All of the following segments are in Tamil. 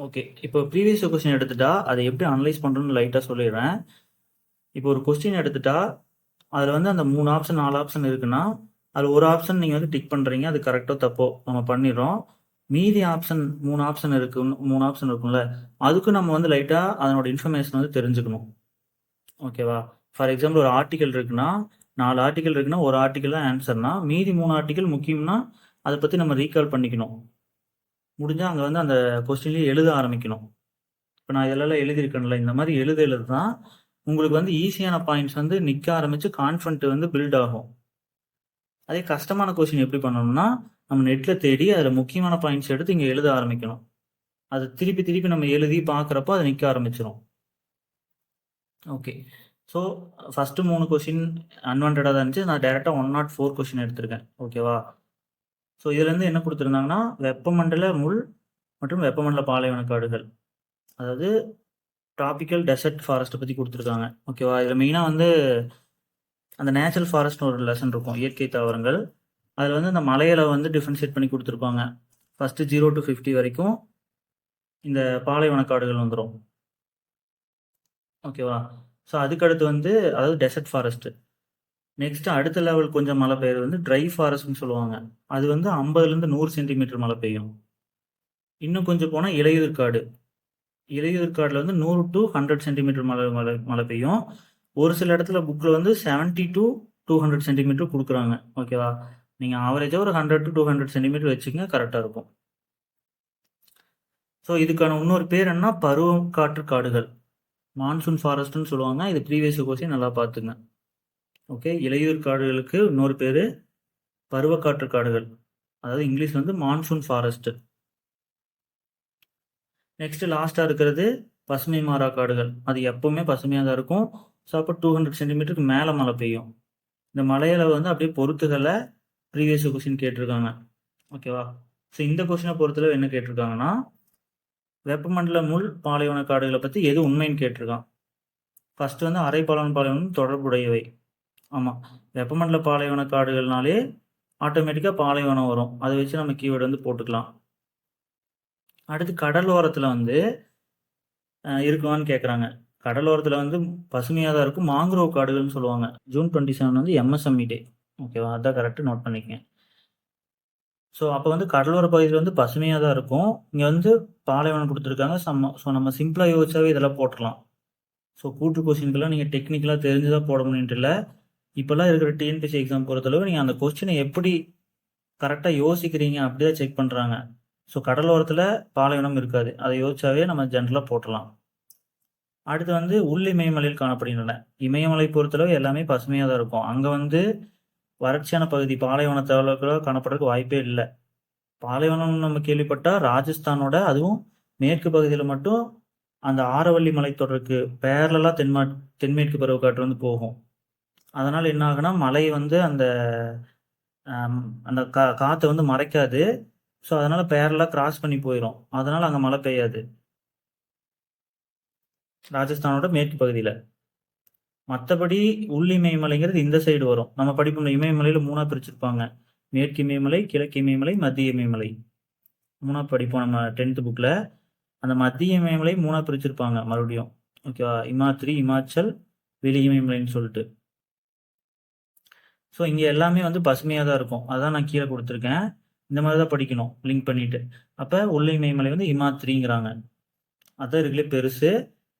ஓகே. இப்போ ப்ரீவியஸ் கொஸ்டின் எடுத்துட்டா, அதை எப்படி அனலைஸ் பண்றோம்னு லைட்டா சொல்லிடுறேன். இப்போ ஒரு கொஸ்டின் எடுத்துட்டா, அதில வந்து அந்த 3 ஆப்ஷன், 4 ஆப்ஷன் இருக்குன்னா, அதில ஒரு ஆப்ஷன் நீங்க வந்து டிக் பண்றீங்க. அது கரெக்ட்டோ, தப்போ நம்ம பண்ணிடுறோம். மீதி ஆப்ஷன் 3 ஆப்ஷன் இருக்கு. 3 ஆப்ஷன் இருக்கும்ல, அதுக்கும் நம்ம வந்து லைட்டா அதனோட இன்ஃபர்மேஷன் வந்து தெரிஞ்சுக்கணும். ஓகேவா? ஃபார் எக்ஸாம்பிள் ஒரு ஆர்டிக்கிள் இருக்குன்னா, 4 ஆர்டிக்கிள் இருக்குன்னா, ஒரு ஆர்டிக்கிள் தான் ஆன்ஸர்னா, மீதி 3 ஆர்டிக்கிள் முக்கியம்னா, அத பத்தி நம்ம ரீகால் பண்ணிக்கணும். முடிஞ்சா அங்க வந்து அந்த கொஸ்டின்லயே எழுத ஆரம்பிக்கணும். இப்ப நான் இதெல்லாம் எழுதியிருக்கேன்ல, இந்த மாரி எழுத தான் உங்களுக்கு வந்து ஈஸியான பாயிண்ட்ஸ் வந்து நிக்க ஆரம்பிச்சு கான்ஃபிடென்ட் வந்து பில்ட் ஆகும். அதே கஷ்டமான கொஸ்டின் எப்படி பண்ணணும்னா, நம்ம நெட்ல தேடி அதில முக்கியமான பாயிண்ட்ஸ் எடுத்து இங்க எழுத ஆரம்பிக்கணும். அது திருப்பி திருப்பி நம்ம எழுதி பார்க்குறப்போ அது நிக்க ஆரம்பிச்சுரும். ஓகே. ஸோ ஃபர்ஸ்ட் 3 கொஸ்டின் அன்வான்டடா தான் இருந்துச்சு. நான் டைரக்ட்டா 104 கொஸ்டின் எடுத்திருக்கேன். ஓகேவா? ஸோ இதுலருந்து என்ன குடுத்திருந்தாங்கன்னா, வெப்பமண்டல முள் மற்றும் வெப்பமண்டல பாலைவன காடுகள். அதாவது டிராபிக்கல் டெசர்ட் ஃபாரஸ்ட்ட பத்தி குடுத்துருக்காங்க. ஓகேவா? இதுல மெயினா வந்து அந்த நேச்சுரல் ஃபாரஸ்ட்னு ஒரு லெசன் இருக்கும். இயற்கை தாவரங்கள். அதுல வந்து அந்த மலைகள வந்து டிஃபரன்ஷியேட் பண்ணி குடுத்துருப்பாங்க. ஃபர்ஸ்ட் 0 டூ 50 வரைக்கும் இந்த பாலைவன காடுகள் வந்துரும். ஓகேவா? ஸோ அதுக்கடுத்து வந்து அதாவது டெசர்ட் ஃபாரஸ்ட். நெக்ஸ்ட் அடுத்த லெவல் கொஞ்சம் மழை பெய்யுறது வந்து ட்ரை ஃபாரஸ்ட்ன்னு சொல்லுவாங்க. அது வந்து 50லேருந்து 100 சென்டிமீட்டர் மழை பெய்யும். இன்னும் கொஞ்சம் போனா இலையுதிர் காடு. இலையுதிர் காடுல வந்து 100 டூ 100 சென்டிமீட்டர் மழை மழை மழை பெய்யும். ஒரு சில இடத்துல புக்ல வந்து 70 டூ 200 சென்டிமீட்டர் குடுக்குறாங்க. ஓகேவா? நீங்க ஆவரேஜா ஒரு 100 டூ 200 சென்டிமீட்டர் வச்சுக்கங்க, கரெக்ட்டா இருக்கும். ஸோ இதுக்கான இன்னொரு பேர் என்ன? பருவக்காற்று காடுகள். மான்சூன் ஃபாரஸ்ட்ன்னு சொல்லுவாங்க. இது ப்ரீவியஸ் கொஸ்டின் நல்லா பார்த்துங்க. ஓகே. இலையுதிர் காடுகளுக்கு இன்னொரு பேரு பருவக்காற்று காடுகள். அதாவது இங்கிலீஷ்ல வந்து மான்சூன் ஃபாரஸ்ட். நெக்ஸ்ட் லாஸ்ட்டா இருக்கிறது பசுமை மாறா காடுகள். அது எப்பவுமே பசுமையா தான் இருக்கும். ஸோ அப்போ 200 சென்டிமீட்டருக்கு மேல மழை பெய்யும். இந்த மலையில வந்து அப்படியே பொறுத்துகள ப்ரீவியஸ் கொஸ்டின் கேட்டிருக்காங்க. ஓகேவா? ஸோ இந்த கொஸ்டினை பொறுத்தளவு என்ன கேட்டிருக்காங்கன்னா, வெப்பமண்டல முள் பாலைவன காடுகளை பத்தி எது உண்மைன்னு கேட்டிருக்கான். ஃபர்ஸ்ட் வந்து அரை பாலைவன பாலைவனம் தொடர்புடையவை. ஆமா. வெப்பமண்டல பாலைவன காடுகள்னாலே ஆட்டோமேட்டிக்கா பாலைவனம் வரும். அதை வச்சு நம்ம கீவேர்டு வந்து போட்டுக்கலாம். அடுத்து கடலோரத்துல வந்து இருக்குமான்னு கேட்குறாங்க. கடலோரத்துல வந்து பசுமையா தான் இருக்கும். மாங்குரோவ் காடுகள்னு சொல்லுவாங்க. ஜூன் 27 வந்து எம்எஸ்எம்இ டே. ஓகேவா? அதான் கரெக்ட், நோட் பண்ணிக்கங்க. ஸோ அப்போ வந்து கடலோர பகுதியில வந்து பசுமையா தான் இருக்கும். இங்க வந்து பாலைவனம் குடுத்துருக்காங்க. ஸோ நம்ம சிம்பிளா யோசிச்சாவே இதெல்லாம் போட்டுறலாம். ஸோ கூற்று கொஸ்டின்க்கெல்லாம் நீங்க டெக்னிக்கலா தெரிஞ்சு தான் போடணும்ன்ட்டு இல்ல. இப்பல்லாம் இருக்கிற டிஎன்பிஎஸ்சி எக்ஸாம் பொறுத்தளவு நீங்க அந்த கொஸ்டினை எப்படி கரெக்ட்டா யோசிக்கிறீங்க அப்படிதான் செக் பண்றாங்க. ஸோ கடலோரத்துல பாலைவனம் இருக்காது. அதை யோசிச்சாவே நம்ம ஜென்ரலா போட்டுறலாம். அடுத்து வந்து உள் இமயமலையில் காணப்படுகின்றன. இமயமலை பொறுத்தளவு எல்லாமே பசுமையா தான் இருக்கும். அங்க வந்து வறட்சியான பகுதி பாலைவனத்தால கூட காணப்படுறதுக்கு வாய்ப்பே இல்ல. பாலைவனம்னு நம்ம கேள்விப்பட்டா ராஜஸ்தானோட அதுவும் மேற்கு பகுதியில மட்டும் அந்த ஆரவல்லி மலைத்தொடருக்கு பேரலலா தென்மேற்கு பருவக்காற்று வந்து போகும். அதனால என்ன ஆகும்னா, மழை வந்து அந்த அந்த காத்த வந்து மறைக்காது. ஸோ அதனால பேரலலா கிராஸ் பண்ணி போயிரும். அதனால அங்க மழை பெய்யாது. ராஜஸ்தானோட மேற்கு பகுதியில. மத்தபடி உள் இமயமலைங்கிறது இந்த சைடு வரும். நம்ம படிப்போம்ல, இமயமலையில 3ஆ பிரிச்சிருப்பாங்க. மேற்கு இமயமலை, கிழக்கு இமயமலை, மத்திய இமயமலை. 3ஆ படிப்போம் நம்ம 10th புக்ல. அந்த மத்திய இமயமலை 3ஆ பிரிச்சிருப்பாங்க மறுபடியும். ஓகேவா? இமாத்ரி, இமாச்சல், வெளி இமயமலைன்னு சொல்லிட்டு. ஸோ இங்க எல்லாமே வந்து பசுமையா தான் இருக்கும். அதான் நான் கீழ குடுத்துருக்கேன். இந்த மாரி தான் படிக்கணும், லிங்க் பண்ணிட்டு. அப்ப உள் இமயமலை வந்து இமாத்ரிங்கிறாங்க. அதான் இருக்குறதுலயே பெருசு.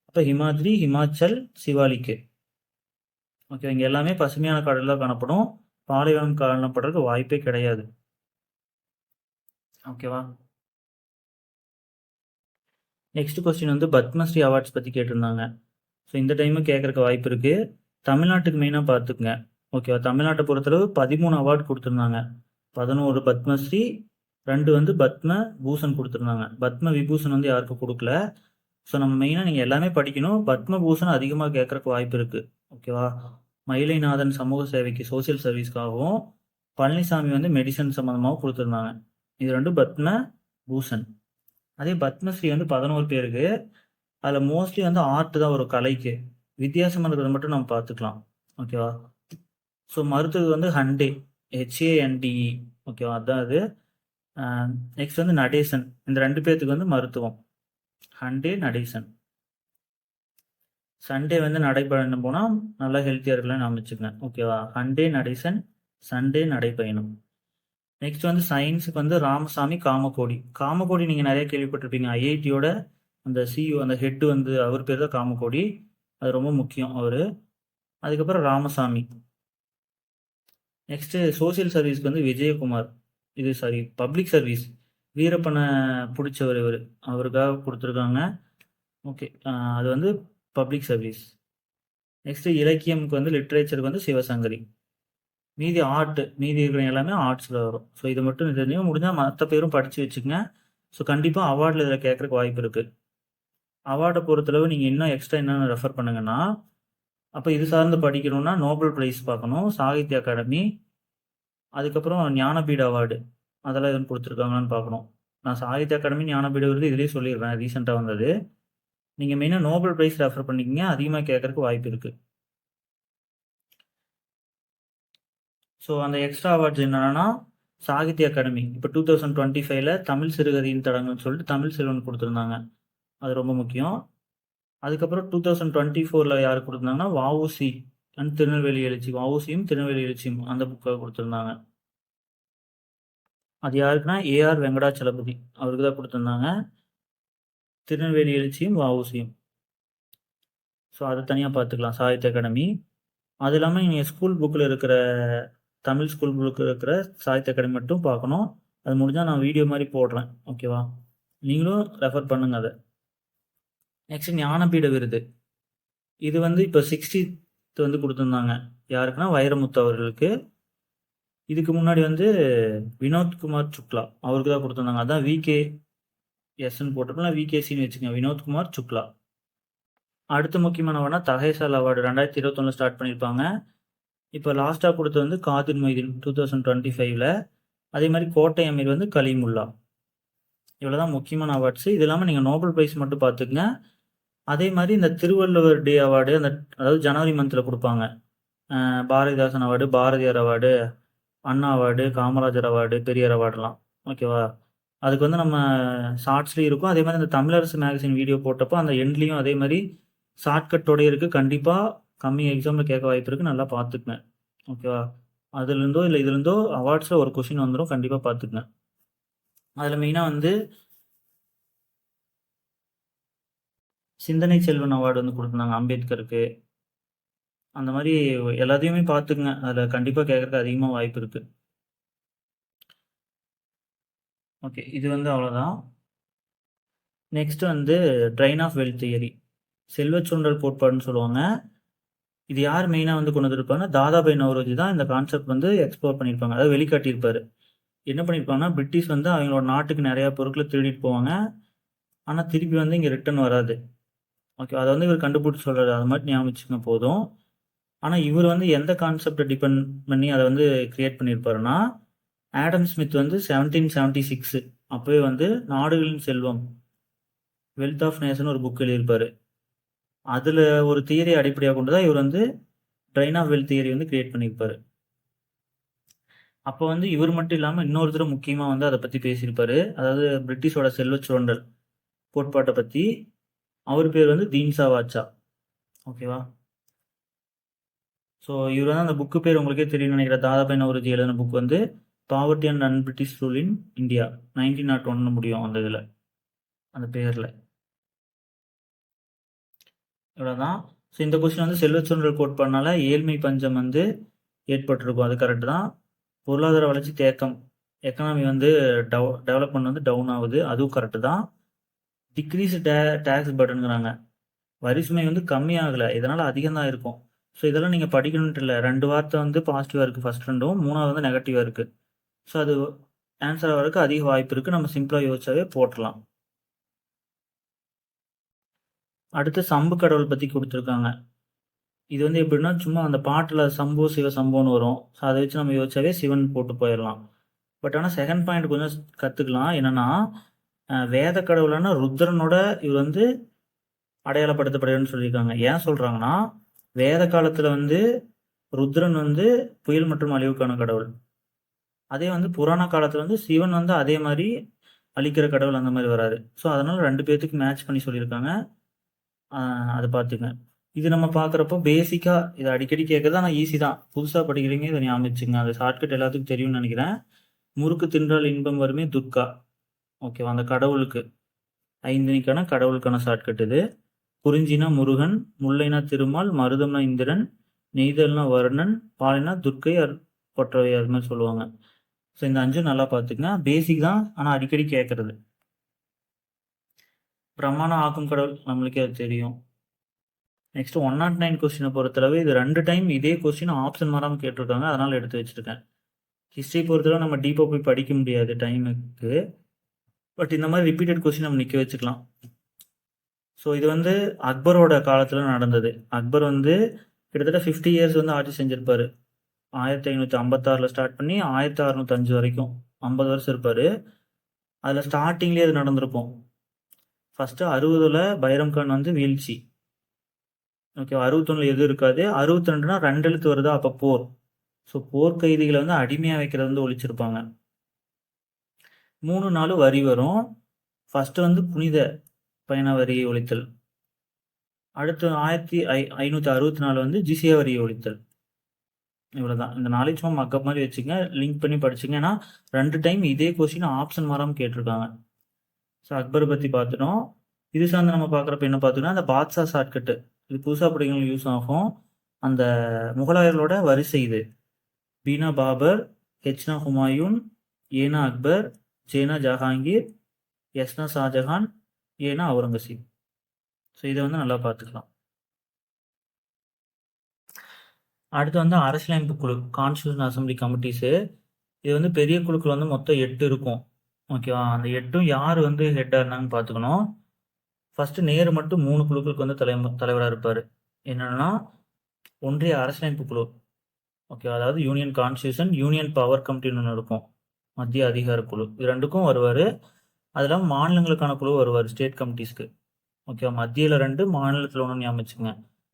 அப்ப ஹிமாத்ரி, ஹிமாச்சல், சிவாலிக். ஓகே. இங்க எல்லாமே பசுமையான காடுகள் தான் காணப்படும். பாலைவனம் காணப்படுறதுக்கு வாய்ப்பே கிடையாது. ஓகேவா? நெக்ஸ்ட் கொஸ்டின் வந்து பத்மஸ்ரீ அவார்ட்ஸ் பத்தி கேட்டிருந்தாங்க. ஸோ இந்த டைமும் கேட்கறக்கு வாய்ப்பு இருக்கு. தமிழ்நாட்டுக்கு மெயினா பார்த்துக்குங்க. ஓகேவா? தமிழ்நாட்ட பொறுத்தளவு 13 அவார்ட் குடுத்திருந்தாங்க. 11 பத்மஸ்ரீ, 2 வந்து பத்ம பூஷன் குடுத்திருந்தாங்க. பத்ம விபூஷன் வந்து யாருக்கும் குடுக்கல. ஸோ நம்ம மெயினா நீங்க எல்லாமே படிக்கணும். பத்ம பூஷன் அதிகமா கேட்கறக்கு வாய்ப்பு இருக்கு. ஓகேவா? மயிலைநாதன் சமூக சேவைக்கு சோசியல் சர்வீஸ்க்காகவும், பழனிசாமி வந்து மெடிசன் சம்மந்தமாவும் குடுத்திருந்தாங்க. இது 2 பத்ம பூஷன். அதே பத்மஸ்ரீ வந்து 11 பேருக்கு. அதுல மோஸ்ட்லி வந்து ஆர்ட் தான் வரும், கலைக்கு. வித்தியாசமா இருக்கிறத மட்டும் நம்ம பார்த்துக்கலாம். ஓகேவா? ஸோ மருத்துவம் வந்து ஹண்டே. HANDE. ஓகேவா? அதான் அது. நெக்ஸ்ட் வந்து நடேசன். இந்த 2 பேத்துக்கு வந்து மருத்துவம். ஹண்டே நடேசன். சண்டே வந்து நடைப்பயணம் போனால் நல்லா ஹெல்த்தியாக இருக்கலாம்னு அமைச்சுக்கங்க. ஓகேவா? ஹண்டே நடேசன், சண்டே நடைப்பயணம். நெக்ஸ்ட் வந்து சயின்ஸுக்கு வந்து ராமசாமி காமகோடி. காமகோடி நீங்கள் நிறைய கேள்விப்பட்டிருப்பீங்க. ஐஐடியோட அந்த சிஇஓ, அந்த ஹெட் வந்து அவர் பேர் தான் காமகோடி. அது ரொம்ப முக்கியம் அவர். அதுக்கப்புறம் ராமசாமி. நெக்ஸ்ட்டு சோசியல் சர்வீஸ்க்கு வந்து விஜயகுமார். இது சாரி, பப்ளிக் சர்வீஸ் வீரப்பனை பிடிச்சவர் இவர். அவருக்காக கொடுத்துருக்காங்க. ஓகே, அது வந்து பப்ளிக் சர்வீஸ். நெக்ஸ்ட்டு இலக்கியமுக்கு வந்து லிட்ரேச்சருக்கு வந்து சிவசங்கரி. மீதி ஆர்ட், மீதி இருக்கிற எல்லாமே ஆர்ட்ஸில் வரும். ஸோ இது மட்டும் தெரியும். முடிஞ்சால் மற்ற பேரும் படித்து வச்சுக்கங்க. ஸோ கண்டிப்பாக அவார்டில் இதில் கேட்குறக்கு வாய்ப்பு இருக்குது. அவார்டை பொறுத்தளவு நீங்கள் இன்னும் எக்ஸ்ட்ரா என்னென்ன ரெஃபர் பண்ணுங்கன்னா, அப்போ இது சார்ந்து படிக்கணும்னா நோபல் ப்ரைஸ் பார்க்கணும், சாகித்ய அகாடமி, அதுக்கப்புறம் ஞானபீட அவார்டு அதெல்லாம் எதுவும் கொடுத்துருக்காங்களான்னு பார்க்கணும். நான் சாகித்ய அகாடமி, ஞானபீட விருது இதிலே சொல்லிடுறேன், ரீசெண்டாக வந்தது. நீங்கள் மெயினாக நோபல் ப்ரைஸ் ரெஃபர் பண்ணிக்கிங்க, அதிகமாக கேட்குறக்கு வாய்ப்பு இருக்குது. ஸோ அந்த எக்ஸ்ட்ரா அவார்ட்ஸ் என்னென்னா, சாகித்ய அகாடமி இப்போ 2025 தமிழ் சிறுகதையின் தடங்கள்னு சொல்லிட்டு தமிழ் செல்வன் கொடுத்துருந்தாங்க. அது ரொம்ப முக்கியம். அதுக்கப்புறம் 2024 யார் கொடுத்துருந்தாங்கன்னா வஉசி அண்ட் திருநெல்வேலி எழுச்சி. வஉசியும் திருநெல்வேலி எழுச்சியும் அந்த புக்கை கொடுத்துருந்தாங்க. அது யாருக்குன்னா ஏஆர் வெங்கடாச்சலபதி, அவருக்கு தான் கொடுத்துருந்தாங்க. திருநெல்வேலி எழுச்சியும் வஉசியும். ஸோ அதை தனியாக பார்த்துக்கலாம், சாகித்ய அகாடமி. அது இல்லாமல் நீங்கள் ஸ்கூல் புக்கில் இருக்கிற தமிழ் ஸ்கூல் புக்கில் இருக்கிற சாகித்ய அகாடமி மட்டும் பார்க்கணும். அது முடிஞ்சால் நான் வீடியோ மாதிரி போடுறேன், ஓகேவா? நீங்களும் ரெஃபர் பண்ணுங்க அதை. நெக்ஸ்ட் ஞானபீட விருது. இது வந்து இப்போ 60th வந்து கொடுத்துருந்தாங்க. யாருக்குன்னா வைரமுத்து அவர்களுக்கு. இதுக்கு முன்னாடி வந்து வினோத்குமார் சுக்லா அவருக்கு தான் கொடுத்துருந்தாங்க. அதான் விகேஎஸ்ன்னு போட்டிருப்போம், விகேசின்னு வச்சுக்கோங்க, வினோத்குமார் சுக்லா. அடுத்த முக்கியமானவனா தகைசால் அவார்டு 2021 ஸ்டார்ட் பண்ணியிருப்பாங்க. இப்போ லாஸ்ட்டாக கொடுத்தது வந்து காதிர் மொய்தீன் 2025. அதே மாதிரி கோட்டை அமீர் வந்து கலீமுல்லா. இவ்வளோ தான் முக்கியமான அவார்ட்ஸு. இது இல்லாமல் நீங்கள் நோபல் ப்ரைஸ் மட்டும் பார்த்துக்குங்க. அதே மாதிரி இந்த திருவள்ளுவர் டே அவார்டு, அதாவது ஜனவரி மந்தில் கொடுப்பாங்க. பாரதிதாசன் அவார்டு, பாரதியார் அவார்டு, அண்ணா அவார்டு, காமராஜர் அவார்டு, பெரியார் அவார்டுலாம், ஓகேவா? அதுக்கு வந்து நம்ம ஷார்ட்ஸ்லேயும் இருக்கும். அதே மாதிரி இந்த தமிழரசு மேகசின் வீடியோ போட்டப்போ அந்த எண்ட்லேயும் அதே மாதிரி ஷார்ட்கட்டோடய இருக்குது. கண்டிப்பாக கம்மி எக்ஸாமில் கேட்க வாய்ப்பு இருக்குது, நல்லா பார்த்துக்குங்க, ஓகேவா? அதுலேருந்தோ இல்லை இதுலேருந்தோ அவார்ட்ஸில் ஒரு கொஷின் வந்துடும், கண்டிப்பாக பார்த்துக்குங்க. அதில் மெயினாக வந்து சிந்தனை செல்வன் அவார்டு வந்து கொடுத்துருந்தாங்க அம்பேத்கருக்கு. அந்த மாதிரி எல்லாத்தையுமே பார்த்துக்குங்க, அதில் கண்டிப்பாக கேட்குறதுக்கு அதிகமாக வாய்ப்பு இருக்குது. ஓகே, இது வந்து அவ்வளோதான். நெக்ஸ்ட் வந்து ட்ரைன் ஆஃப் வெல்த் தியரி, செல்வச்சுண்டல் கோட்பாடுன்னு சொல்லுவாங்க. இது யார் மெயினாக வந்து கொண்டு வந்திருப்பாங்கன்னா தாதாபாய் நவ்ரோஜி தான் இந்த கான்செப்ட் வந்து எக்ஸ்ப்ளோர் பண்ணியிருப்பாங்க, அதாவது வெளிக்காட்டியிருப்பார். என்ன பண்ணியிருப்பாங்கன்னா, பிரிட்டிஷ் வந்து அவங்களோட நாட்டுக்கு நிறையா பொருட்களை திருடிட்டு போவாங்க, ஆனால் திருப்பி வந்து இங்கே ரிட்டன் வராது, ஓகே? அதை வந்து இவர் கண்டுபிடிச்சி சொல்கிறாரு, அது மாதிரி ஞாபகம் வச்சுக்கோங்க போதும். ஆனால் இவர் வந்து எந்த கான்செப்டை டிபெண்ட் பண்ணி அதை வந்து கிரியேட் பண்ணியிருப்பாருன்னா, ஆடம் ஸ்மித் வந்து 1776 அப்போவே வந்து நாடுகளின் செல்வம், வெல்த் ஆஃப் நேஷன் ஒரு புக் எழுதியிருப்பார். அதில் ஒரு தியரி அடிப்படையாக கொண்டு தான் இவர் வந்து ட்ரைன் ஆஃப் வெல்த் தியரி வந்து கிரியேட் பண்ணியிருப்பார். அப்போ வந்து இவர் மட்டும் இல்லாமல் இன்னொருத்தர் முக்கியமாக வந்து அதை பற்றி பேசியிருப்பார், அதாவது பிரிட்டிஷோட செல்வச்சுரண்டல் கோட்பாட்டை பற்றி. அவர் பேர் வந்து தீன்சா வாச்சா, ஓகேவா? ஸோ இவர் தான் அந்த புக்கு பேர் உங்களுக்கே தெரியும் நினைக்கிற, தாதாபாய் நவ்ரோஜி எழுதின புக் வந்து poverty and an British rule in India 1901 முடியும் அந்த இதில், அந்த பேரில். இவ்வளோதான். ஸோ இந்த கொஸ்டின் வந்து செல்வச்சுரண்டல் கோட்பாடுனால ஏழ்மை பஞ்சம் வந்து ஏற்பட்டிருக்கும், அது கரெக்டு தான். பொருளாதார வளர்ச்சி தேக்கம், எக்கனாமி வந்து டெவலப்மெண்ட் வந்து டவுன் ஆகுது, அதுவும் கரெக்டு தான். டிக்ரீஸ் டேக்ஸ் பர்டனுங்கிறாங்க, வரி சுமை வந்து கம்மியாகலை, இதனால் அதிகம் தான் இருக்கும். ஸோ இதெல்லாம் நீங்கள் படிக்கணுன்ட்டு இல்லை, 2 வார்த்தை வந்து பாசிட்டிவாக இருக்குது ஃபஸ்ட் ரெண்டும், 3வது வந்து நெகட்டிவாக இருக்குது. ஸோ அது ஆன்சர் ஆகிறதுக்கு அதிக வாய்ப்பு இருக்குது, நம்ம சிம்பிளாக யோசிச்சாவே போட்டுடலாம். அடுத்து சம்பு கடவுள் பற்றி கொடுத்துருக்காங்க. இது வந்து எப்படின்னா, சும்மா அந்த பாட்டில் சம்போ சிவ சம்போன்னு வரும், ஸோ அதை வச்சு நம்ம யோசிச்சாவே சிவன் போட்டு போயிடலாம். பட் ஆனால் செகண்ட் பாயிண்ட் கொஞ்சம் கற்றுக்கலாம். என்னென்னா, வேத கடவுளான ருத்ரனோட இவர் வந்து அடையாளப்படுத்தப்படுதுன்னு சொல்லியிருக்காங்க. ஏன் சொல்கிறாங்கன்னா, வேத காலத்தில் வந்து ருத்ரன் வந்து புயல் மற்றும் அழிவுக்கான கடவுள். அதே வந்து புராண காலத்தில் வந்து சிவன் வந்து அதே மாதிரி அழிக்கிற கடவுள் அந்த மாதிரி வராது. ஸோ அதனால் 2 பேர்த்துக்கு மேட்ச் பண்ணி சொல்லியிருக்காங்க. அதை பார்த்துங்க. இது நம்ம பார்க்குறப்போ பேசிக்காக இதை அடிக்கடி கேட்குறது, ஆனால் ஈஸி தான். புதுசாக படிக்கிறீங்க இதை ஞாபகம் வச்சுங்க. அது ஷார்ட்கட் எல்லாத்துக்கும் தெரியும்னு நினைக்கிறேன். முறுக்கு தின்றால் இன்பம் வருமே துர்கா. ஓகேவா, அந்த கடவுளுக்கு 5 கடவுளுக்கான ஷார்ட்கட் இது. குறிஞ்சினா முருகன், முல்லைனா திருமால், மருதம்னா இந்திரன், நெய்தல்னா வருணன், பாலைனா துர்க்கை கொற்றவை, அது மாதிரி சொல்லுவாங்க. ஸோ இந்த 5 நல்லா பார்த்துக்குங்க. பேசிக் தான், ஆனால் அடிக்கடி கேட்கறது. பிரம்மானா ஆக்கும் கடவுள், நம்மளுக்கே அது தெரியும். நெக்ஸ்ட் 109 கொஸ்டினை பொறுத்தளவு இது 2 டைம் இதே கொஸ்டின் ஆப்ஷன் மாறாமல் கேட்டிருக்காங்க, அதனால் எடுத்து வச்சுருக்கேன். ஹிஸ்ட்ரி பொறுத்தளவு நம்ம டீப்பாக போய் படிக்க முடியாது டைமுக்கு. பட் இந்த மாதிரி ரிப்பீட்டட் கொஸ்டின் நம்ம நிற்க வச்சுக்கலாம். ஸோ இது வந்து அக்பரோட காலத்தில் நடந்தது. அக்பர் வந்து கிட்டத்தட்ட 50 இயர்ஸ் வந்து ஆட்சி செஞ்சிருப்பாரு. 1556 ஸ்டார்ட் பண்ணி 1605 வரைக்கும் 50 வருஷம் இருப்பார். அதில் ஸ்டார்டிங்லேயே அது நடந்திருக்கும். ஃபஸ்ட்டு 60ல் பைரம் கான் வந்து வீழ்ச்சி. ஓகே, 61 எதுவும் இருக்காது. 62னா 2 எழுத்து வருதா, அப்போ போர். ஸோ போர் கைதிகளை வந்து அடிமையாக வைக்கிறது வந்து ஒழிச்சிருப்பாங்க. 3 நாள் வரி வரும். ஃபஸ்ட்டு வந்து புனித பயண வரியை ஒழித்தல். அடுத்து 1564 வந்து ஜிசியா வரியை ஒழித்தல். இவ்வளோதான். இந்த நாலேஜ் சும்மா மக்கப் மாதிரி வச்சுங்க, லிங்க் பண்ணி படிச்சுங்க. ஏன்னா 2 டைம் இதே கொஸ்டின் ஆப்ஷன் மாறாமல் கேட்டிருக்காங்க. ஸோ அக்பரை பற்றி பார்த்துட்டோம். இது சார்ந்து நம்ம பார்க்குறப்ப என்ன பார்த்துக்கோன்னா, அந்த பாட்ஷா ஷார்ட்கட்டு, இது புதுசாக படிக்கிறவங்களுக்கு யூஸ் ஆகும். அந்த முகலாயர்களோட வரிசை இது. பீனா பாபர், ஹெச்னா ஹுமாயூன், ஏனா அக்பர், ஜேனா ஜஹாங்கீர், எஸ்னா ஷாஜஹான், ஏனா அவுரங்கசீப். ஸோ இதை வந்து நல்லா பார்த்துக்கலாம். அடுத்து வந்து அரசியலமைப்பு குழு, கான்ஸ்டியூஷன் அசம்பிளி கமிட்டிஸு. இது வந்து பெரிய குழுக்கள் வந்து மொத்தம் 8 இருக்கும். ஓகேவா, அந்த 8ம் யார் வந்து ஹெட்டாக இருந்தாங்கன்னு பார்த்துக்கணும். ஃபஸ்ட்டு நேரு மட்டும் 3 குழுக்களுக்கு வந்து தலைவராக இருப்பார். என்னென்னா, ஒன்றிய அரசியலமைப்பு குழு, ஓகே, அதாவது யூனியன் கான்ஸ்டியூஷன், யூனியன் பவர் கமிட்டின்னு ஒன்று இருக்கும், மத்திய அதிகார குழு. இது 2க்கும் வருவார். அது இல்லாமல் மாநிலங்களுக்கான குழு வருவார், ஸ்டேட் கமிட்டிஸ்க்கு. ஓகேவா, மத்தியில் 2, மாநிலத்தில் 1 ஞாபகம் வச்சுங்க.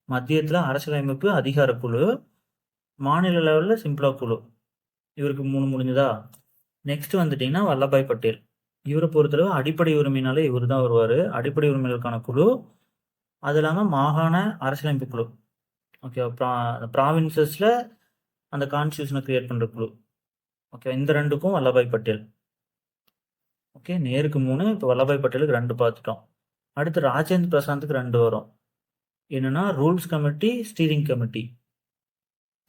மத்தியத்தில் அரசியலமைப்பு அதிகார குழு, மாநில லெவலில் சிம்பிளா குழு. இவருக்கு 3 முடிஞ்சதா. நெக்ஸ்ட் வந்துட்டிங்கன்னா வல்லபாய் பட்டேல். இவரை பொறுத்தளவு அடிப்படை உரிமையினாலே இவர் தான் வருவார், அடிப்படை உரிமைகளுக்கான குழு. அது இல்லாமல் மாகாண அரசியலமைப்பு குழு, ஓகேவா, ப்ராவின்சஸில் அந்த கான்ஸ்டியூஷனை கிரியேட் பண்ணுற குழு. ஓகே, இந்த 2க்கும் வல்லபாய் பட்டேல். ஓகே, நேருக்கு 3, இப்போ வல்லபாய் பட்டேலுக்கு 2 பார்த்துட்டோம். அடுத்து ராஜேந்திர பிரசாந்துக்கு 2 வரும். என்னென்னா rules committee, steering committee.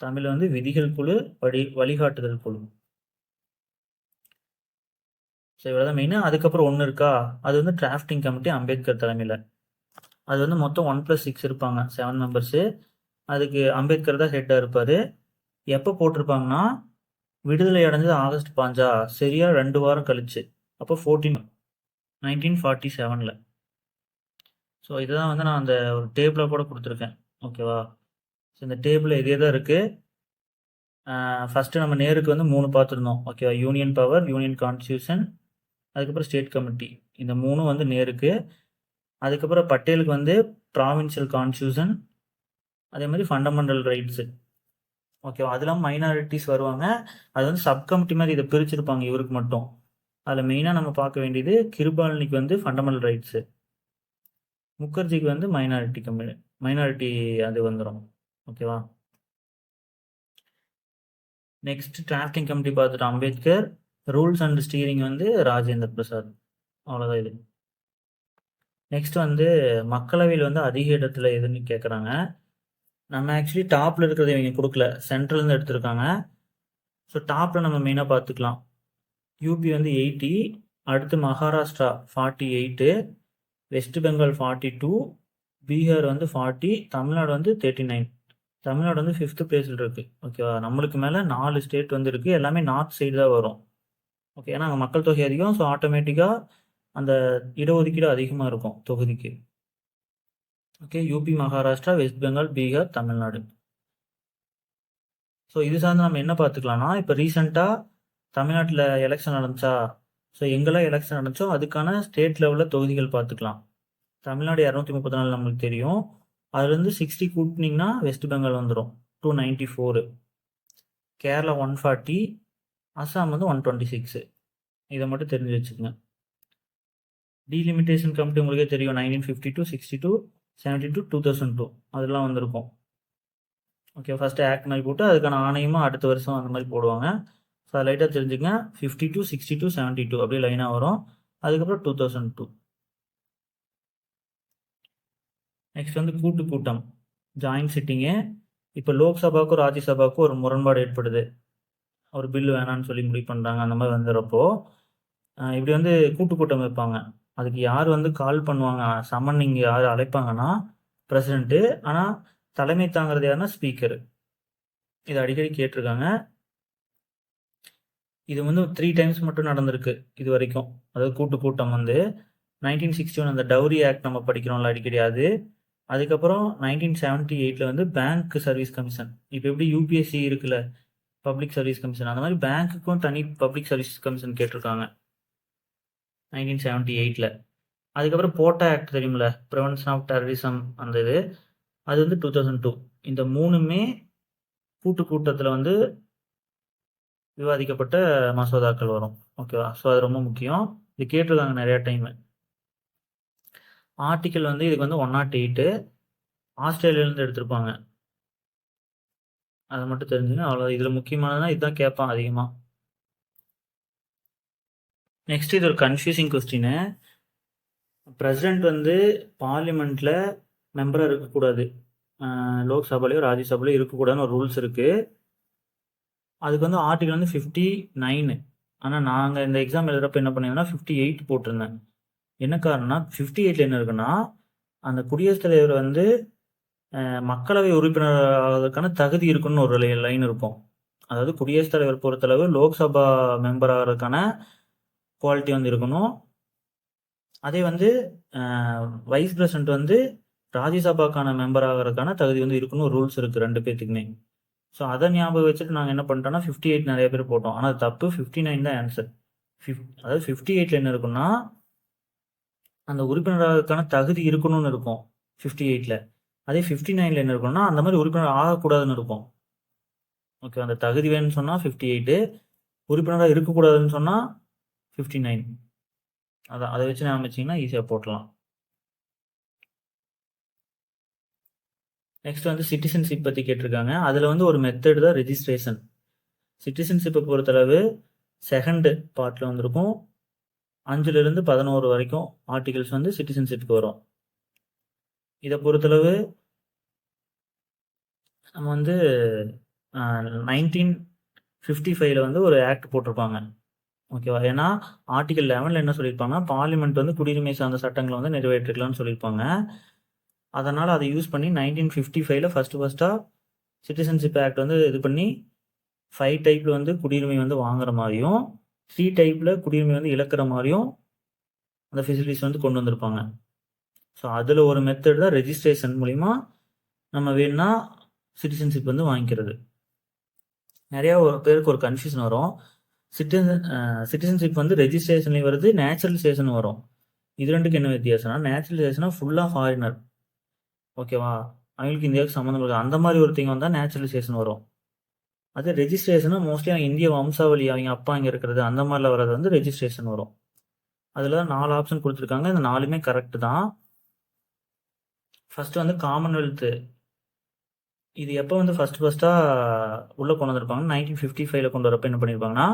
Tamil வந்து விதிகள் குழு, வழிகாட்டுதல் குழு. ஸோ இவ்வளோதான் மெயினாக. அதுக்கப்புறம் 1 இருக்கா, அது வந்து டிராஃப்டிங் கமிட்டி, அம்பேத்கர் தலைமையில். அது வந்து மொத்தம் 1+6 இருப்பாங்க, 7 மெம்பர்ஸு. அதுக்கு அம்பேத்கர் தான் ஹெட்டாக இருப்பார். எப்போ போட்டிருப்பாங்கன்னா, விடுதலை அடைஞ்சது ஆகஸ்ட் 5, சரியாக 2 வாரம் கழிச்சு, அப்போ 1947. ஸோ இதுதான் வந்து நான் அந்த ஒரு டேபிளாக கூட கொடுத்துருக்கேன். ஓகேவா, ஸோ இந்த டேபிளில் இதே தான் இருக்குது. ஃபஸ்ட்டு நம்ம நேருக்கு வந்து 3 பார்த்துருந்தோம். ஓகேவா, யூனியன் பவர், யூனியன் கான்ஸ்டியூஷன், அதுக்கப்புறம் ஸ்டேட் கமிட்டி. இந்த 3 வந்து நேருக்கு. அதுக்கப்புறம் பட்டேலுக்கு வந்து ப்ராவின்ஷியல் கான்ஸ்டியூஷன், அதே மாதிரி ஃபண்டமெண்டல் ரைட்ஸு. ஓகேவா, அது இல்லாமல் மைனாரிட்டிஸ் வருவாங்க. அது வந்து சப் கமிட்டி மாதிரி இதை பிரிச்சிருப்பாங்க இவருக்கு மட்டும். அதில் மெயினாக நம்ம பார்க்க வேண்டியது கிருபாலினிக்கு வந்து ஃபண்டமெண்டல் ரைட்ஸு, முகர்ஜிக்கு வந்து மைனாரிட்டி அது வந்துடும். ஓகேவா, நெக்ஸ்ட் டிராஃப்டிங் கமிட்டி பார்த்துட்டு அம்பேத்கர், ரூல்ஸ் அண்ட் ஸ்டீரிங் வந்து ராஜேந்திர பிரசாத். அவ்வளோதான் இது. நெக்ஸ்ட் வந்து மக்களவையில் வந்து அதிக இடத்துல எதுன்னு கேட்குறாங்க. நம்ம ஆக்சுவலி டாப்பில் இருக்கிறத இவங்க கொடுக்கல, சென்ட்ரல்லேருந்து எடுத்திருக்காங்க. ஸோ டாப்பில் நம்ம மெயினாக பார்த்துக்கலாம். யூபி வந்து 80, அடுத்து மகாராஷ்டிரா 48, வெஸ்ட் பெங்கால் 42, பீகார் வந்து 40, தமிழ்நாடு வந்து 39. தமிழ்நாடு வந்து 5th பிளேஸில் இருக்குது. ஓகேவா, நம்மளுக்கு மேலே 4 ஸ்டேட் வந்து இருக்குது. எல்லாமே நார்த் சைடு தான் வரும். ஓகே, ஏன்னா அங்கே மக்கள் தொகை அதிகம். ஸோ ஆட்டோமேட்டிக்காக அந்த இடஒதுக்கீடு அதிகமாக இருக்கும் தொகுதிக்கு. Okay, UP, Maharashtra, West Bengal, Bihar, Tamil Nadu. So இது சார்ந்து நம்ம என்ன பார்த்துக்கலாம்னா, இப்போ ரீசெண்டாக தமிழ்நாட்டில் எலெக்ஷன் நடந்துச்சா, ஸோ எங்கெல்லாம் எலெக்ஷன் நடந்துச்சோ அதுக்கான ஸ்டேட் லெவலில் தொகுதிகள் பார்த்துக்கலாம். தமிழ்நாடு 234 நம்மளுக்கு தெரியும். அதுலேருந்து 60 கூட்டினீங்கன்னா வெஸ்ட் பெங்கால் வந்துடும் 294, கேரளா 140, அஸ்ஸாம் வந்து 126. இதை மட்டும் தெரிஞ்சு வச்சுக்கோங்க. டீலிமிட்டேஷன் கமிட்டி உங்களுக்கே தெரியும், 1952, 62, 72, 2002 அதெல்லாம் வந்திருக்கும். ஓகே, ஃபஸ்ட்டு ஆக்ட் மாதிரி போட்டு அதுக்கான ஆணையமும் அடுத்த வருஷம் அந்த மாதிரி போடுவாங்க. ஸோ அதை லைட்டாக தெரிஞ்சுங்க. 52, 62, 72 அப்படியே லைனாக வரும். அதுக்கப்புறம் 2002. நெக்ஸ்ட் வந்து கூட்டு கூட்டம், ஜாயின்ட் சிட்டிங்கு. இப்போ லோக்சபாவுக்கும் ராஜ்யசபாவுக்கும் ஒரு முரண்பாடு ஏற்படுது, ஒரு பில்லு வேணான்னு சொல்லி முடிவு பண்ணுறாங்க. அந்த மாதிரி வந்துடுறப்போ இப்படி வந்து கூட்டு கூட்டம் வைப்பாங்க. அதுக்கு யார் வந்து கால் பண்ணுவாங்க, சம்மன் யார் அழைப்பாங்கன்னா பிரசிடென்ட்டு. ஆனால் தலைமை தாங்கிறது யாருன்னா ஸ்பீக்கர். இது அடிக்கடி கேட்டிருக்காங்க. இது வந்து 3 டைம்ஸ் மட்டும் நடந்திருக்கு இது வரைக்கும். அதாவது கூட்டு கூட்டம் வந்து 1961 அந்த டவுரி ஆக்ட் நம்ம படிக்கிறோம்ல அடிக்கடி அது. அதுக்கப்புறம் 1978 வந்து பேங்க் சர்வீஸ் கமிஷன். இப்போ எப்படி யூபிஎஸ்சி இருக்குல்ல, பப்ளிக் சர்வீஸ் கமிஷன், அந்த மாதிரி பேங்க்குக்கும் தனி பப்ளிக் சர்வீஸ் கமிஷன் கேட்டிருக்காங்க 1978. அதுக்கப்புறம் போட்டா ஆக்ட் தெரியுமில்ல, ப்ரிவென்ஷன் ஆஃப் டெரரிசம் அந்த இது, அது வந்து 2002. இந்த 3மே கூட்டு கூட்டத்தில் வந்து விவாதிக்கப்பட்ட மசோதாக்கள் வரும். ஓகேவா? ஸோ அது ரொம்ப முக்கியம். இது கேட்டிருக்காங்க நிறையா டைமு. ஆர்டிக்கல் வந்து இதுக்கு வந்து 108 ஆஸ்திரேலியாவிலேருந்து எடுத்திருப்பாங்க. அதை மட்டும் தெரிஞ்சுங்க, அவ்வளோ. இதில் முக்கியமானதுன்னா இதுதான் கேட்பான் அதிகமாக. நெக்ஸ்ட் இது ஒரு கன்ஃபியூசிங் கொஸ்டின். பிரசிடென்ட் வந்து பார்லிமெண்ட்டில் மெம்பராக இருக்கக்கூடாது, லோக்சபாலையோ ராஜ்யசபாலையோ இருக்கக்கூடாதுன்னு ஒரு ரூல்ஸ் இருக்குது. அதுக்கு வந்து ஆர்டிகல் வந்து 59. ஆனால் நாங்கள் இந்த எக்ஸாம் எழுதுறப்ப என்ன பண்ணியிருந்தோம்னா 58 போட்டிருந்தேன். என்ன காரணம்னா 58 என்ன இருக்குன்னா, அந்த குடியரசுத் தலைவர் வந்து மக்களவை உறுப்பினர் ஆவதற்கான தகுதி இருக்குன்னு ஒரு லைன் இருக்கும். அதாவது குடியரசுத் தலைவர் பொறுத்தளவு லோக்சபா மெம்பர் ஆகிறதுக்கான குவாலிட்டி வந்து இருக்கணும். அதே வந்து வைஸ் பிரசிடென்ட் வந்து ராஜ்யசபாக்கான மெம்பர் ஆகிறதுக்கான தகுதி வந்து இருக்குன்னு ஒரு ரூல்ஸ் இருக்குது 2 பேர்த்துக்குமே. ஸோ அதை ஞாபகம் வச்சுட்டு நாங்கள் என்ன பண்ணிட்டோம்னா 58 நிறைய பேர் போட்டோம். ஆனால் அது தப்பு, 59 தான் ஆன்சர். அதாவது 58 என்ன இருக்குன்னா, அந்த உறுப்பினராகக்கான தகுதி இருக்கணும்னு இருக்கும் 58. அதே 59 என்ன இருக்கும்னா, அந்த மாதிரி உறுப்பினர் ஆகக்கூடாதுன்னு இருக்கும். ஓகே, அந்த தகுதி வேணும்னு சொன்னால் 58, உறுப்பினராக இருக்கக்கூடாதுன்னு சொன்னால் 59. அதான், அதை வச்சு ஆரம்பிச்சிங்கன்னா ஈஸியாக போட்டலாம். நெக்ஸ்ட் வந்து சிட்டிசன்ஷிப் பற்றி கேட்டிருக்காங்க. அதில் வந்து ஒரு மெத்தட் தான் ரெஜிஸ்ட்ரேஷன். சிட்டிசன்ஷிப்பை பொறுத்தளவு செகண்ட் பார்ட்டில் வந்திருக்கும். 5லிருந்து 11 வரைக்கும் ஆர்டிகல்ஸ் வந்து சிட்டிசன்ஷிப்க்கு வரும். இதை பொறுத்தளவு நம்ம வந்து 1955 வந்து ஒரு ஆக்ட் போட்டிருப்பாங்க. ஓகேவா? ஏன்னா ஆர்டிகல் 11 என்ன சொல்லியிருப்பாங்க, பார்லிமெண்ட் வந்து குடியுரிமை சார்ந்த சட்டங்களை வந்து நிறைவேற்றிக்கலாம்னு சொல்லியிருப்பாங்க. அதனால் அதை யூஸ் பண்ணி 1955 ஃபஸ்ட்டாக சிட்டிசன்ஷிப் ஆக்ட் வந்து இது பண்ணி 5 டைப்பில் வந்து குடியுரிமை வந்து வாங்குற மாதிரியும் 3 டைப்பில் குடியுரிமை வந்து இழக்கிற மாதிரியும் அந்த ஃபெசிலிட்டிஸ் வந்து கொண்டு வந்திருப்பாங்க. ஸோ அதில் ஒரு மெத்தட் தான் ரெஜிஸ்ட்ரேஷன் மூலிமா நம்ம வேணும்னா சிட்டிசன்ஷிப் வந்து வாங்கிக்கிறது. நிறையா பேருக்கு ஒரு கன்ஃபியூஷன் வரும். சிட்டிசன்ஷிப் வந்து ரெஜிஸ்ட்ரேஷன்லேயும் வருது, நேச்சுரலைசேஷன் வரும். இது ரெண்டுக்கு என்ன வித்தியாசம்னா, நேச்சுரலைசேஷனா ஃபுல்லாக ஃபாரினர். ஓகேவா? அவங்களுக்கு இந்தியாவுக்கு சம்மந்தம் இருக்குது, அந்த மாதிரி ஒருத்தங்க வந்தால் நேச்சுரலைசேஷன் வரும். அது ரெஜிஸ்ட்ரேஷனும் மோஸ்ட்லி அவங்க இந்திய வம்சாவளி, அவங்க அப்பா இங்கே இருக்கிறது அந்த மாதிரில வர்றது வந்து ரெஜிஸ்ட்ரேஷன் வரும். அதில் தான் 4 ஆப்ஷன் கொடுத்துருக்காங்க. இந்த 4மே கரெக்டு தான். ஃபஸ்ட்டு வந்து காமன்வெல்த்து. இது எப்போ வந்து ஃபஸ்ட்டாக உள்ளே கொண்டு வந்திருப்பாங்க, 1955 கொண்டு வரப்போ என்ன பண்ணியிருப்பாங்கன்னா,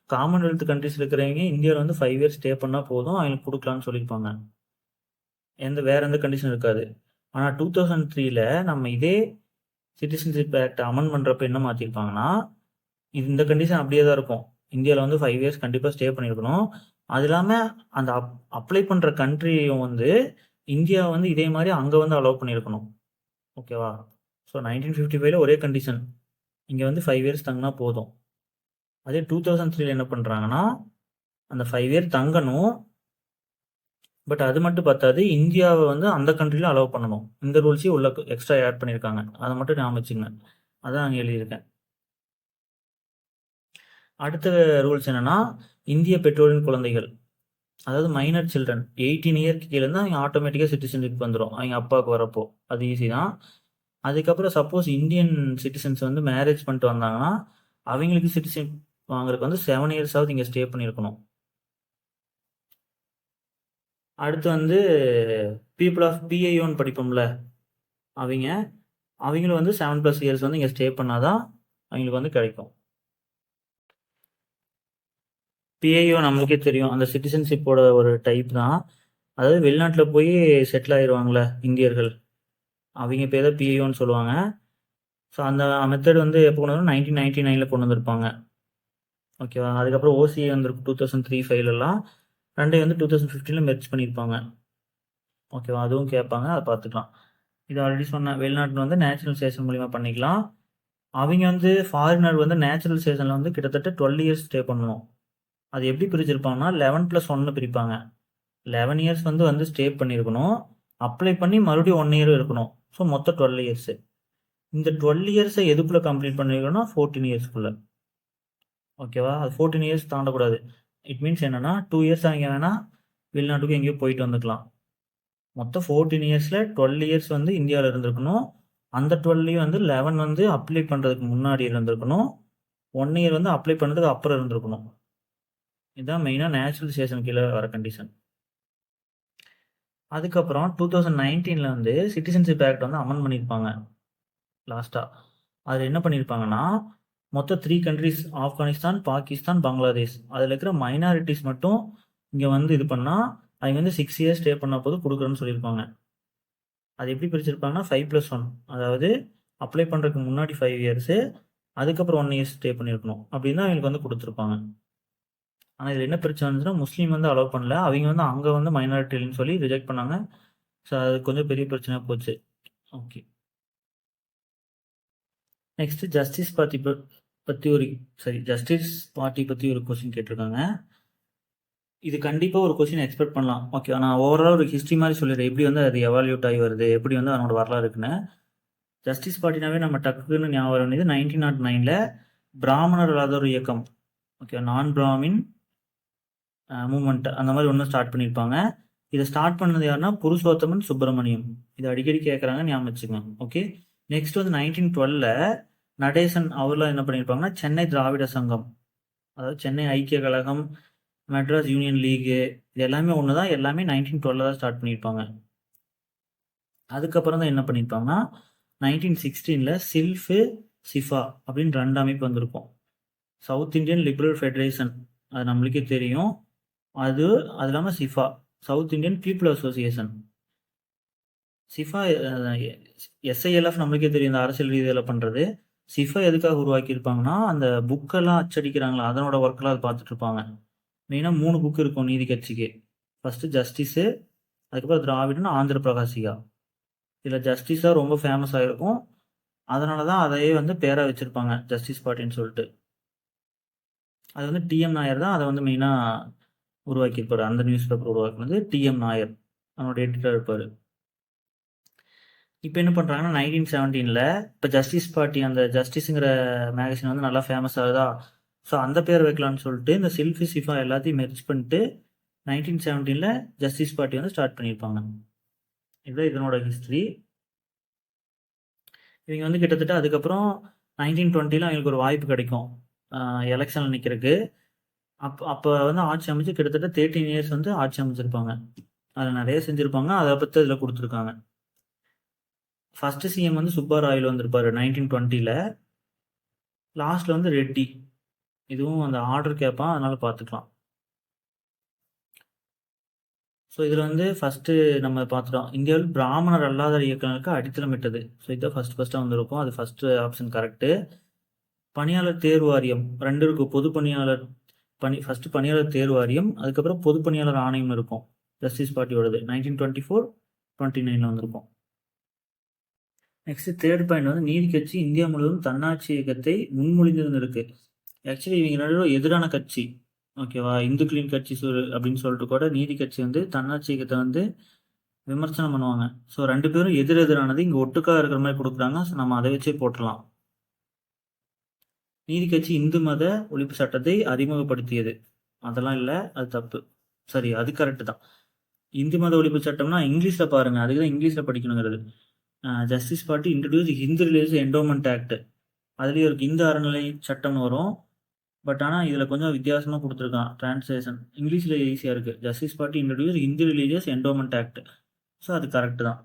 காமன்வெல்த் கண்ட்ரிஸ் இருக்கிறவங்க இந்தியாவில் வந்து 5 இயர்ஸ் ஸ்டே பண்ணால் போதும், அவங்களுக்கு கொடுக்கலான்னு சொல்லியிருப்பாங்க. வேறு எந்த கண்டிஷன் இருக்காது. ஆனால் 2003 நம்ம இதே சிட்டிசன்ஷிப் ஆக்ட் அமெண்ட் பண்ணுறப்ப என்ன மாற்றிருப்பாங்கன்னா, இந்த கண்டிஷன் அப்படியே தான் இருக்கும். இந்தியாவில் வந்து 5 இயர்ஸ் கண்டிப்பாக ஸ்டே பண்ணியிருக்கணும். அது இல்லாமல் அந்த அப்ளை பண்ணுற கண்ட்ரியும் வந்து இந்தியா வந்து இதே மாதிரி அங்கே வந்து அலோவ் பண்ணியிருக்கணும். ஓகேவா? ஸோ 1955 ஒரே கண்டிஷன், இங்கே வந்து 5 இயர்ஸ் தங்கினா போதும். அதே 2003 என்ன பண்ணுறாங்கன்னா, அந்த 5 இயர் தங்கணும், பட் அது மட்டும் பத்தாது, இந்தியாவை வந்து அந்த கண்ட்ரிலும் அலோவ் பண்ணணும். இந்த ரூல்ஸையும் உள்ள எக்ஸ்ட்ரா ஆட் பண்ணியிருக்காங்க. அதை மட்டும் ஞாபகம் வச்சுங்க. அதான் அங்கே எழுதியிருக்கேன். அடுத்த ரூல்ஸ் என்னென்னா, இந்திய பெற்றோரின் குழந்தைகள், அதாவது மைனர் சில்ட்ரன் 18 இயர்க்கு கீழே இருந்தால் அவங்க ஆட்டோமேட்டிக்காக சிட்டிசன்ஷிப் வந்துடும், அவங்க அப்பாவுக்கு வரப்போ. அது ஈஸி தான். அதுக்கப்புறம் சப்போஸ் இந்தியன் சிட்டிசன்ஸ் வந்து மேரேஜ் பண்ணிட்டு வந்தாங்கன்னா அவங்களுக்கு சிட்டிசன் வாங்குறதுக்கு வந்து 7 இயர்ஸாவது இங்கே ஸ்டே பண்ணியிருக்கணும். அடுத்து வந்து பீப்புள் ஆஃப் பிஐஓன்னு படிப்போம்ல, அவங்களும் வந்து 7+ இயர்ஸ் வந்து இங்கே ஸ்டே பண்ணாதான் அவங்களுக்கு வந்து கிடைக்கும். பிஐஓ நம்மளுக்கே தெரியும், அந்த சிட்டிசன்ஷிப்போட ஒரு டைப் தான். அதாவது வெளிநாட்டில் போய் செட்டில் ஆயிடுவாங்களே இந்தியர்கள், அவங்க பேர் தான் பிஐஓன்னு சொல்லுவாங்க. ஸோ அந்த மெத்தட் வந்து எப்போ கொண்டு வந்து 1999 கொண்டு வந்திருப்பாங்க. ஓகேவா? அதுக்கப்புறம் ஓசிஏ வந்துருக்கு 2003-5 ரெண்டையும் வந்து 2015 மெர்ஜ் பண்ணியிருப்பாங்க. ஓகேவா? அதுவும் கேட்பாங்க, அதை பார்த்துக்கலாம். இது ஆல்ரெடி சொன்னேன், வெளிநாட்டில் வந்து நேச்சுரலைசேஷன் மூலிமா பண்ணிக்கலாம். அவங்க வந்து ஃபாரினர் வந்து நேச்சுரலைசேஷனில் வந்து கிட்டத்தட்ட 12 இயர்ஸ் ஸ்டே பண்ணணும். அது எப்படி பிரிச்சிருப்பாங்கன்னா 11+1 பிரிப்பாங்க. 11 இயர்ஸ் வந்து ஸ்டே பண்ணியிருக்கணும், அப்ளை பண்ணி மறுபடியும் 1 இயர் இருக்கணும். ஸோ மொத்தம் 12 இயர்ஸு. இந்த 12 இயர்ஸை எதுக்குள்ளே கம்ப்ளீட் பண்ணியிருக்கணும்னா 14 இயர்ஸ்க்குள்ளே. ஓகேவா? அது 14 இயர்ஸ் தாண்டக்கூடாது. இட் மீன்ஸ் என்னென்னா 2 இயர்ஸ் அவங்க வேணால் வெளிநாட்டுக்கு எங்கேயோ போயிட்டு வந்துக்கலாம். மொத்தம் 14 இயர்ஸில் 12 இயர்ஸ் வந்து இந்தியாவில் இருந்திருக்கணும். அந்த 12 வந்து 11 வந்து அப்ளை பண்ணுறதுக்கு முன்னாடி இருந்திருக்கணும், 1 இயர் வந்து அப்ளை பண்ணுறதுக்கு அப்புறம் இருந்திருக்கணும். இதுதான் மெயினாக நேச்சுரலைசேஷன் கீழே வர கண்டிஷன். அதுக்கப்புறம் 2019 வந்து சிட்டிசன்ஷிப் ஆக்ட் வந்து அமெண்ட் பண்ணியிருப்பாங்க லாஸ்ட்டாக. அதில் என்ன பண்ணியிருப்பாங்கன்னா, மொத்தம் 3 கண்ட்ரிஸ், ஆப்கானிஸ்தான், பாகிஸ்தான், பங்களாதேஷ், அதில் இருக்கிற மைனாரிட்டிஸ் மட்டும் இங்கே வந்து இது பண்ணால் அவங்க வந்து 6 இயர்ஸ் ஸ்டே பண்ண போது கொடுக்குறேன்னு சொல்லியிருப்பாங்க. அது எப்படி பிரிச்சிருப்பாங்கன்னா 5+1, அதாவது அப்ளை பண்ணுறதுக்கு முன்னாடி 5 இயர்ஸு, அதுக்கப்புறம் 1 இயர்ஸ் ஸ்டே பண்ணியிருக்கணும் அப்படின்னு தான் அவங்களுக்கு வந்து கொடுத்துருப்பாங்க. ஆனால் இதில் என்ன பிரச்சனை இருந்துச்சுன்னா, முஸ்லீம் வந்து அலோவ் பண்ணல, அவங்க வந்து அங்கே வந்து மைனாரிட்டின்னு சொல்லி ரிஜெக்ட் பண்ணாங்க. ஸோ அது கொஞ்சம் பெரிய பிரச்சனையாக போச்சு. ஓகே, நெக்ஸ்ட்டு ஜஸ்டிஸ் பார்ட்டி பற்றி ஒரு கொஸ்டின் கேட்டிருக்காங்க. இது கண்டிப்பாக ஒரு கொஸ்டின் எக்ஸ்பெக்ட் பண்ணலாம். ஓகே, நான் ஓவரால் ஒரு ஹிஸ்ட்ரி மாதிரி சொல்லிடுறேன், எப்படி வந்து அது எவால்யூட் ஆகி வருது, எப்படி வந்து அதனோட வரலாறு இருக்குன்னு. ஜஸ்டிஸ் பார்ட்டினாவே நம்ம டக்குன்னு ஞாபகம் வேண்டியது 1909 பிராமணர் இல்லாத ஒரு இயக்கம், ஓகே, நான் பிராமின் மூமெண்ட் அந்த மாதிரி ஒன்று ஸ்டார்ட் பண்ணியிருப்பாங்க. இதை ஸ்டார்ட் பண்ணது யாருன்னா புருஷோத்தமன் சுப்பிரமணியம். இது அடிக்கடி கேட்குறாங்க, ஞாபகம் வச்சுக்கோங்க. ஓகே, நெக்ஸ்ட் வந்து 1912 நடேசன் அவர்லாம் என்ன பண்ணியிருப்பாங்கன்னா சென்னை திராவிட சங்கம், அதாவது சென்னை ஐக்கிய கழகம், மெட்ராஸ் யூனியன் லீகு, இது எல்லாமே ஒன்று தான், எல்லாமே 1912 தான் ஸ்டார்ட் பண்ணியிருப்பாங்க. அதுக்கப்புறம் தான் என்ன பண்ணியிருப்பாங்கன்னா 1916 சில்ஃபு சிஃபா அப்படின்னு 2 அமைப்பு வந்திருக்கும். சவுத் இந்தியன் லிபரல் ஃபெடரேஷன், அது நம்மளுக்கே தெரியும். அது இல்லாமல் SIFA, South Indian people association. SIFA SILF நம்மளுக்கே தெரியும், இந்த அரசியல் ரீதியில் பண்ணுறது. சிஃபா எதுக்காக உருவாக்கியிருப்பாங்கன்னா, அந்த புக்கெல்லாம் அச்சடிக்கிறாங்களா அதனோட ஒர்க்கெல்லாம் அது பார்த்துட்டு இருப்பாங்க. மெயினாக 3 புக்கு இருக்கும் நீதி கட்சிக்கு. ஃபஸ்ட்டு ஜஸ்டிஸு, அதுக்கப்புறம் திராவிடன், ஆந்திர பிரகாசிகா. இதில் ஜஸ்டிஸாக ரொம்ப ஃபேமஸ் ஆகிருக்கும், அதனால தான் அதையே வந்து பேராக வச்சுருப்பாங்க ஜஸ்டிஸ் பார்ட்டின்னு சொல்லிட்டு. அது வந்து டிஎம் நாயர் தான் அதை வந்து மெயினாக உருவாக்கியிருப்பார். அந்த நியூஸ் பேப்பர் உருவாக்குனது டிஎம் நாயர், அவனோட எடிட்டர் இருப்பார். இப்போ என்ன பண்ணுறாங்கன்னா 1917 இப்போ ஜஸ்டிஸ் பார்ட்டி, அந்த ஜஸ்டிஸுங்கிற மேகசின் வந்து நல்லா ஃபேமஸ் ஆகுதா, ஸோ அந்த பேர் வைக்கலான்னு சொல்லிட்டு இந்த சில்ஃபி சிஃபா எல்லாத்தையும் மெர்ஜ் பண்ணிட்டு 1917 ஜஸ்டிஸ் பார்ட்டி வந்து ஸ்டார்ட் பண்ணியிருப்பாங்க. இதுதான் இதனோட ஹிஸ்ட்ரி. இவங்க வந்து கிட்டத்தட்ட அதுக்கப்புறம் 1920 அவங்களுக்கு ஒரு வாய்ப்பு கிடைக்கும் எலெக்ஷனில் நிற்கிறதுக்கு. அப்போ வந்து ஆட்சி அமைச்சு கிட்டத்தட்ட 13 இயர்ஸ் வந்து ஆட்சி அமைச்சிருப்பாங்க. அதில் நிறைய செஞ்சுருப்பாங்க, அதை பற்றி இதில் கொடுத்துருக்காங்க. ஃபஸ்ட்டு சிஎம் வந்து சுப்பராயல் வந்திருப்பார் 1920. லாஸ்ட்டில் வந்து ரெட்டி. இதுவும் அந்த ஆர்டர் கேட்பான், அதனால் பார்த்துக்கலாம். ஸோ இதில் வந்து ஃபஸ்ட்டு நம்ம பார்த்துட்டோம், இந்தியாவில் பிராமணர் அல்லாத இயக்கங்களுக்கு அடித்தளமிட்டது. ஸோ இதுதான் ஃபஸ்ட்டாக வந்திருக்கும், அது ஃபஸ்ட்டு ஆப்ஷன் கரெக்டு. பணியாளர் தேர்வு வாரியம் 2 இருக்கும். பொது பணியாளர் ஃபஸ்ட்டு பணியாளர் தேர்வு வாரியம், அதுக்கப்புறம் பொது பணியாளர் ஆணையம் இருக்கும். ஜஸ்டிஸ் பார்ட்டியோடது 1924-29 வந்திருக்கும். நெக்ஸ்ட் தேர்ட் பாயிண்ட் வந்து நீதி கட்சி இந்தியா முழுவதும் தன்னாட்சி இயக்கத்தை முன்மொழிந்ததுன்னு இருக்கு. ஆக்சுவலி இவங்க நடுவில் எதிரான கட்சி, ஓகேவா, இந்துக்களின் கட்சி அப்படின்னு சொல்லிட்டு கூட நீதி கட்சி வந்து தன்னாட்சி இயக்கத்தை வந்து விமர்சனம் பண்ணுவாங்க. ஸோ 2 பேரும் எதிரானது இங்கே ஒட்டுக்காக இருக்கிற மாதிரி கொடுக்குறாங்க. ஸோ நம்ம அதை வச்சே போட்டுடலாம். நீதி கட்சி இந்து மத ஒழிப்பு சட்டத்தை அறிமுகப்படுத்தியது, அதெல்லாம் இல்லை, அது தப்பு. சரி, அது கரெக்டு தான். இந்து மத ஒழிப்பு சட்டம்னா இங்கிலீஷில் பாருங்கள், அதுக்கு தான் இங்கிலீஷில் படிக்கணுங்கிறது. Justice Party introduce Hindu religious endowment act, அதுலேயும் ஒரு இந்து அறநிலை சட்டம்னு வரும். பட் ஆனால் இதில் கொஞ்சம் வித்தியாசமாக கொடுத்துருக்கான் ட்ரான்ஸ்லேஷன். இங்கிலீஷில் ஈஸியாக இருக்குது. Justice Party introduce Hindu religious endowment act. So அது கரெக்டு தான்.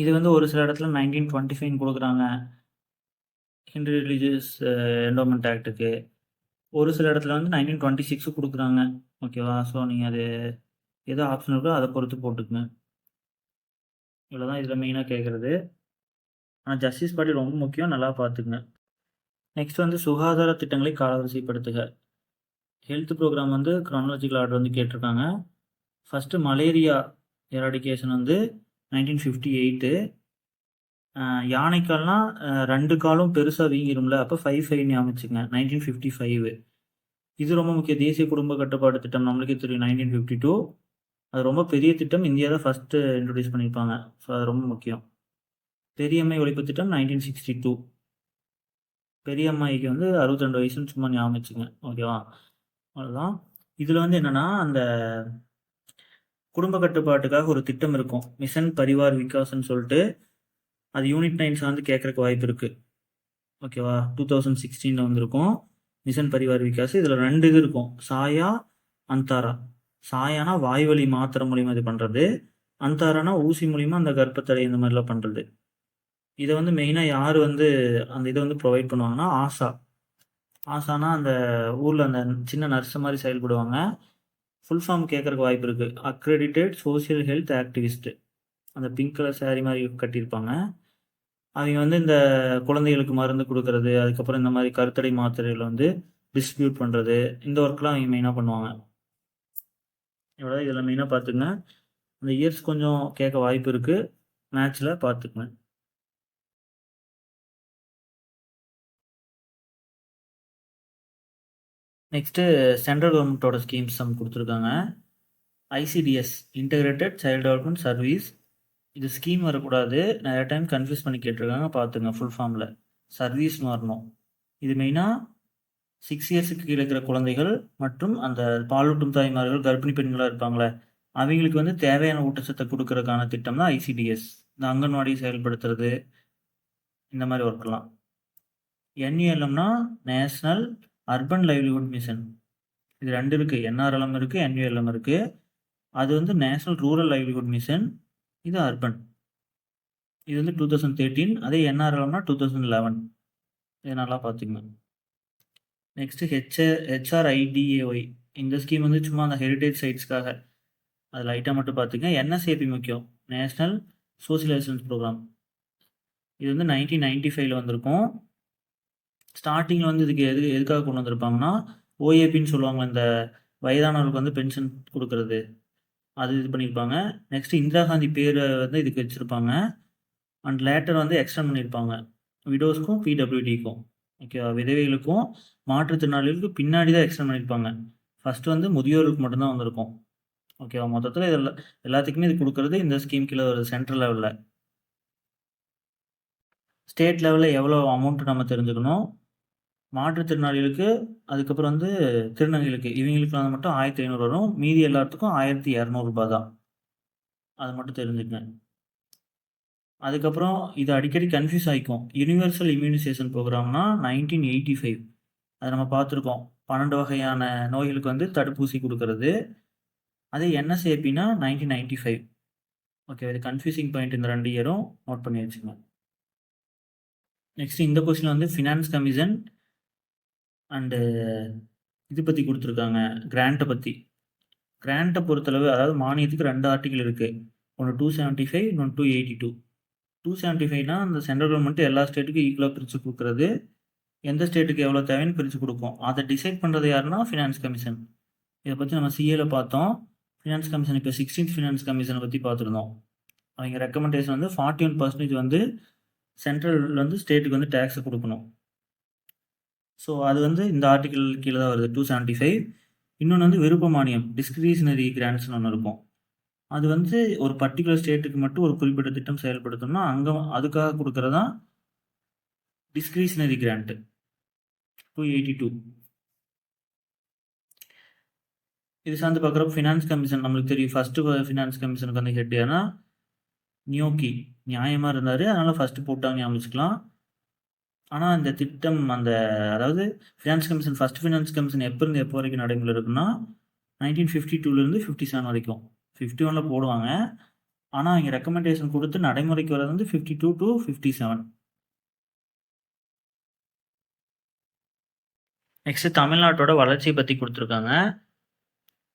இது வந்து ஒரு சில இடத்துல 1925 கொடுக்குறாங்க ஹிந்து ரிலீஜியஸ் என்டோமெண்ட் ஆக்ட்டுக்கு. ஒரு சில இடத்துல வந்து 1926 கொடுக்குறாங்க. ஓகேவா? ஸோ நீங்கள் அது எது ஆப்ஷன் இருக்கோ அதை பொறுத்து போட்டுக்குங்க. இவ்வளோ தான் இதில் மெயினாக கேட்குறது. ஆனால் ஜஸ்டிஸ் பார்ட்டி ரொம்ப முக்கியம், நல்லா பார்த்துக்குங்க. நெக்ஸ்ட் வந்து சுகாதார திட்டங்களை காலவரிசைப்படுத்துக. ஹெல்த் ப்ரோக்ராம் வந்து க்ரானாலஜிக்கல் ஆர்டர் வந்து கேட்டிருக்காங்க. ஃபஸ்ட்டு மலேரியா எராடிகேஷன் வந்து 1958. யானைக்கால்னால் 2 காலும் பெருசாக வீங்கிரும்ல, அப்போ 5 ஞாபகம் வச்சுங்க. 1955. இது ரொம்ப முக்கியம். தேசிய குடும்ப கட்டுப்பாடு திட்டம் நம்மளுக்கே தெரியும் 1952. அது ரொம்ப பெரிய திட்டம். இந்தியா தான் ஃபஸ்ட்டு இன்ட்ரடியூஸ் பண்ணியிருப்பாங்க. ஸோ அது ரொம்ப முக்கியம். பெரியம்மை ஒழிப்பு திட்டம் 1962. பெரியம்மாய்க்கு வந்து 62 வயசுன்னு சும்மா ஞாபகம் வச்சுங்க. ஓகேவா? அவ்வளோதான். இதில் வந்து என்னென்னா, அந்த குடும்ப கட்டுப்பாட்டுக்காக ஒரு திட்டம் இருக்கும், மிஷன் பரிவார் விகாஸ்ன்னு சொல்லிட்டு. அது யூனிட் 9 சார்ந்து கேட்குறக்கு வாய்ப்பு இருக்குது. ஓகேவா? 2016 வந்திருக்கும் மிஷன் பரிவார் விகாஸ். இதில் 2 இது இருக்கும், சாயா, அந்தாரா. சாயானா வாய்வழி மாத்திரை மூலிமா இது பண்ணுறது, அந்தாரானா ஊசி மூலிமா அந்த கர்ப்பத்தடை இந்த மாதிரிலாம் பண்ணுறது. இதை வந்து மெயினாக யார் வந்து அந்த இதை வந்து ப்ரொவைட் பண்ணுவாங்கன்னா ஆஷா. ஆஷானா அந்த ஊரில் அந்த சின்ன நர்ஸ் மாதிரி செயல்படுவாங்க. ஃபுல் ஃபார்ம் கேட்குறக்கு வாய்ப்பு இருக்குது, அக்ரெடிட்டட் சோஷியல் ஹெல்த் ஆக்டிவிஸ்ட்டு. அந்த பிங்க் கலர் சாரீ மாதிரி கட்டியிருப்பாங்க. அவங்க வந்து இந்த குழந்தைகளுக்கு மருந்து கொடுக்கறது, அதுக்கப்புறம் இந்த மாதிரி கருத்தடை மாத்திரைகளை வந்து டிஸ்ட்ரிபியூட் பண்ணுறது, இந்த ஒர்க்லாம் அவங்க மெயினாக பண்ணுவாங்க. இவ்வளோ இதில் மெயினாக பார்த்துக்குங்க. அந்த இயர்ஸ் கொஞ்சம் கேட்க வாய்ப்பு இருக்குது, மேட்ச்சில் பார்த்துக்குங்க. நெக்ஸ்ட்டு சென்ட்ரல் கவர்மெண்ட்டோட ஸ்கீம்ஸ் நம்ம கொடுத்துருக்காங்க. ICDS, integrated child development service. இது ஸ்கீம் வரக்கூடாது, நிறைய டைம் கன்ஃபியூஸ் பண்ணி கேட்டிருக்காங்க, பார்த்துங்க. ஃபுல் ஃபார்மில் சர்வீஸ் வரணும். இது மெயினாக 6 இயர்ஸுக்கு கீழே இருக்கிற குழந்தைகள் மற்றும் அந்த பாலூட்டும் தாய்மார்கள், கர்ப்பிணி பெண்களாக இருப்பாங்களே, அவங்களுக்கு வந்து தேவையான ஊட்டச்சத்தை கொடுக்கறதுக்கான திட்டம் தான் ஐசிடிஎஸ். இந்த அங்கன்வாடியை செயல்படுத்துறது, இந்த மாதிரி ஒர்க்கெல்லாம். என்யூஎல்எம்னா நேஷ்னல் அர்பன் லைவ்லிஹுட் மிஷன். இது 2 இருக்குது, என்ஆர்எல்எம் இருக்குது, என்யூஎல்எம் இருக்குது. அது வந்து நேஷ்னல் ரூரல் லைவ்லிஹுட் மிஷன், இது அர்பன். இது வந்து 2013. அதே என்ஆர்எல்எம்னா 2011. இதை நல்லா பார்த்துக்கணும். நெக்ஸ்ட்டு ஹெச்ஆர்ஐடிஏஒய். இந்த ஸ்கீம் வந்து சும்மா அந்த ஹெரிட்டேஜ் சைட்ஸ்க்காக, அது லைட்டாக மட்டும் பார்த்துங்க. என்எஸ்ஏபி முக்கியம், நேஷ்னல் சோசியலைசேஷன் ப்ரோக்ராம். இது வந்து 1995 வந்திருக்கும். ஸ்டார்டிங்கில் வந்து இதுக்கு எதுக்காக கொண்டு வந்திருப்பாங்கன்னா, ஓஏபின்னு சொல்லுவாங்க, இந்த வயதானவர்களுக்கு வந்து பென்ஷன் கொடுக்கறது, அது இது பண்ணியிருப்பாங்க. நெக்ஸ்ட்டு இந்திரா காந்தி பேரை வந்து இதுக்கு வச்சுருப்பாங்க. அண்ட் லேட்டர் வந்து எக்ஸ்டெண்ட் பண்ணியிருப்பாங்க விடோஸ்க்கும் பிடபிள்யூடிக்கும். ஓகேவா? விதவைகளுக்கும் மாற்றுத்திறனாளிகளுக்கும் பின்னாடி தான் எக்ஸ்டெண்ட் பண்ணியிருப்பாங்க. ஃபஸ்ட்டு வந்து முதியோருக்கு மட்டும்தான் வந்திருக்கும். ஓகேவா? மொத்தத்தில் இதெல்லாம் எல்லாத்துக்குமே இது கொடுக்குறது இந்த ஸ்கீம் கீழே வருது. சென்ட்ரல் லெவலில், ஸ்டேட் லெவலில் எவ்வளோ அமௌண்ட்டு நம்ம தெரிஞ்சுக்கணும். மாற்றுத்திறனாளிகளுக்கு, அதுக்கப்புறம் வந்து திருநங்கைகளுக்கு, இவங்களுக்குலாம் மட்டும் 1500 வரும். மீதி எல்லாத்துக்கும் 1200 தான். அது மட்டும் தெரிஞ்சுக்கங்க. அதுக்கப்புறம் இது அடிக்கடி கன்ஃபியூஸ் ஆகிக்கும். யுனிவர்சல் இம்யூனைசேஷன் ப்ரோக்ராம்னா 1985. அதை நம்ம பார்த்துருக்கோம். 12 வகையான நோய்களுக்கு வந்து தடுப்பூசி கொடுக்கறது. அதே என்எஸ்ஏபினா 1995. ஓகே, இது கன்ஃபியூசிங் பாயிண்ட். இந்த 2 இயரும் நோட் பண்ணி வச்சுக்கோங்க. நெக்ஸ்ட் இந்த கொஸ்டின் வந்து ஃபினான்ஸ் கமிஷன் அண்டு இது பற்றி கொடுத்துருக்காங்க, கிராண்ட்டை பற்றி. கிராண்ட்டை பொறுத்தளவு, அதாவது மானியத்துக்கு 2 ஆர்டிகல் இருக்குது. ஒன்று 275, இன்னொன்று 282. 275னா அந்த சென்ட்ரல் கவர்மெண்ட் எல்லா ஸ்டேட்டுக்கும் ஈக்குவலாக பிரித்து கொடுக்குறது, எந்த ஸ்டேட்டுக்கு எவ்வளோ தேவைன்னு பிரித்து கொடுக்கும். அதை டிசைட் பண்ணுறது யாருன்னா ஃபினான்ஸ் கமிஷன். இதை பற்றி நம்ம சிஏல பார்த்தோம். ஃபினான்ஸ் கமிஷன் இப்போ 16th ஃபினான்ஸ் கமிஷனை பற்றி பார்த்துருந்தோம். அவங்க ரெக்கமெண்டேஷன் வந்து 41% வந்து சென்ட்ரல் வந்து ஸ்டேட்டுக்கு வந்து டேக்ஸை கொடுக்கணும். ஸோ அது வந்து இந்த ஆர்டிக்கல் கீழே தான் வருது, 275. இன்னொன்று வந்து விருப்ப மானியம், டிஸ்கிரிஷனரி கிராண்ட்ஸ்னு ஒன்று இருக்கும். அது வந்து ஒரு பர்டிகுலர் ஸ்டேட்டுக்கு மட்டும் ஒரு குறிப்பிட்ட திட்டம் செயல்படுத்தணும்னா அங்கே அதுக்காக கொடுக்குறதான் டிஸ்கிரிஷனரி கிராண்ட். 282. இது சார்ந்து பார்க்குறப்ப ஃபினான்ஸ் கமிஷன் நம்மளுக்கு தெரியும். ஃபஸ்ட்டு ஃபினான்ஸ் கமிஷனுக்கு வந்து ஹெட் ஏன்னா நியோக்கி நியாயமாக இருந்தார், அதனால் ஃபஸ்ட்டு போட்டாங்க ஞாபகம் வச்சுக்கலாம். ஆனா இந்த திட்டம் அதாவது finance commission first finance commission எப்போ இருந்து எப்போ வரைக்கும் நடைமுறையில் இருக்குன்னா 1952லேருந்து 57 வரைக்கும். 51ல போடுவாங்க. ஆனா இங்க ரெக்கமெண்டேஷன் குடுத்து நடைமுறைக்கு வர்றது வந்து 52 to 57. நெக்ஸ்ட் தமிழ்நாட்டோட வளர்ச்சிய பத்தி குடுத்துருக்காங்க.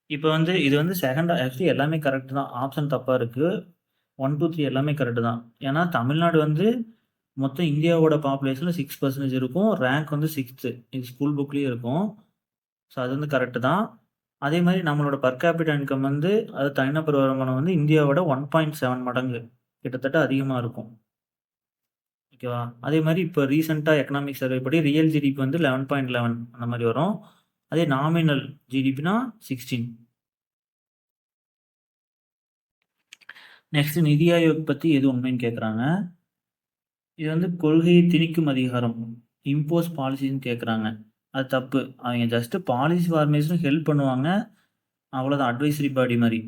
இப்ப வந்து இது வந்து ஆக்சுவலி எல்லாமே கரெக்ட் தான். ஆப்ஷன் தப்பா இருக்கு. 1, 2, 3 எல்லாமே கரெக்ட் தான். ஏன்னா தமிழ்நாடு வந்து மொத்தம் இந்தியாவோட பாப்புலேஷன்ல 6% இருக்கும். ரேங்க் வந்து 6த். இது ஸ்கூல் புக்லயே இருக்கும். ஸோ அது வந்து கரெக்ட் தான். அதே மாரி நம்மளோட பெர் கேபிட்டா இன்கம் வந்து அதாவது தனிநபர் வருமானம் வந்து இந்தியாவோட 1.7 மடங்கு கிட்டத்தட்ட அதிகமா இருக்கும். ஓகேவா? அதே மாரி இப்ப ரீசென்ட்டா எக்கனாமிக் சர்வே படி ரியல் ஜிடிபி வந்து 11.11 அந்த மாரி வரும். அதே நாமினல் ஜிடிபினா 16. நெக்ஸ்ட் நிதி ஆயோக் பத்தி எது உண்மைன்னு கேட்குறாங்க. இது வந்து கொள்கையை திணிக்கும் அதிகாரம். இம்போஸ் பாலிசின்னு கேட்குறாங்க. அது தப்பு. அவங்க ஜஸ்ட் பாலிசி ஃபார்மேஷனுக்கு ஹெல்ப் பண்ணுவாங்க. அவ்வளோதான் அட்வைசரி பாடி மாரி.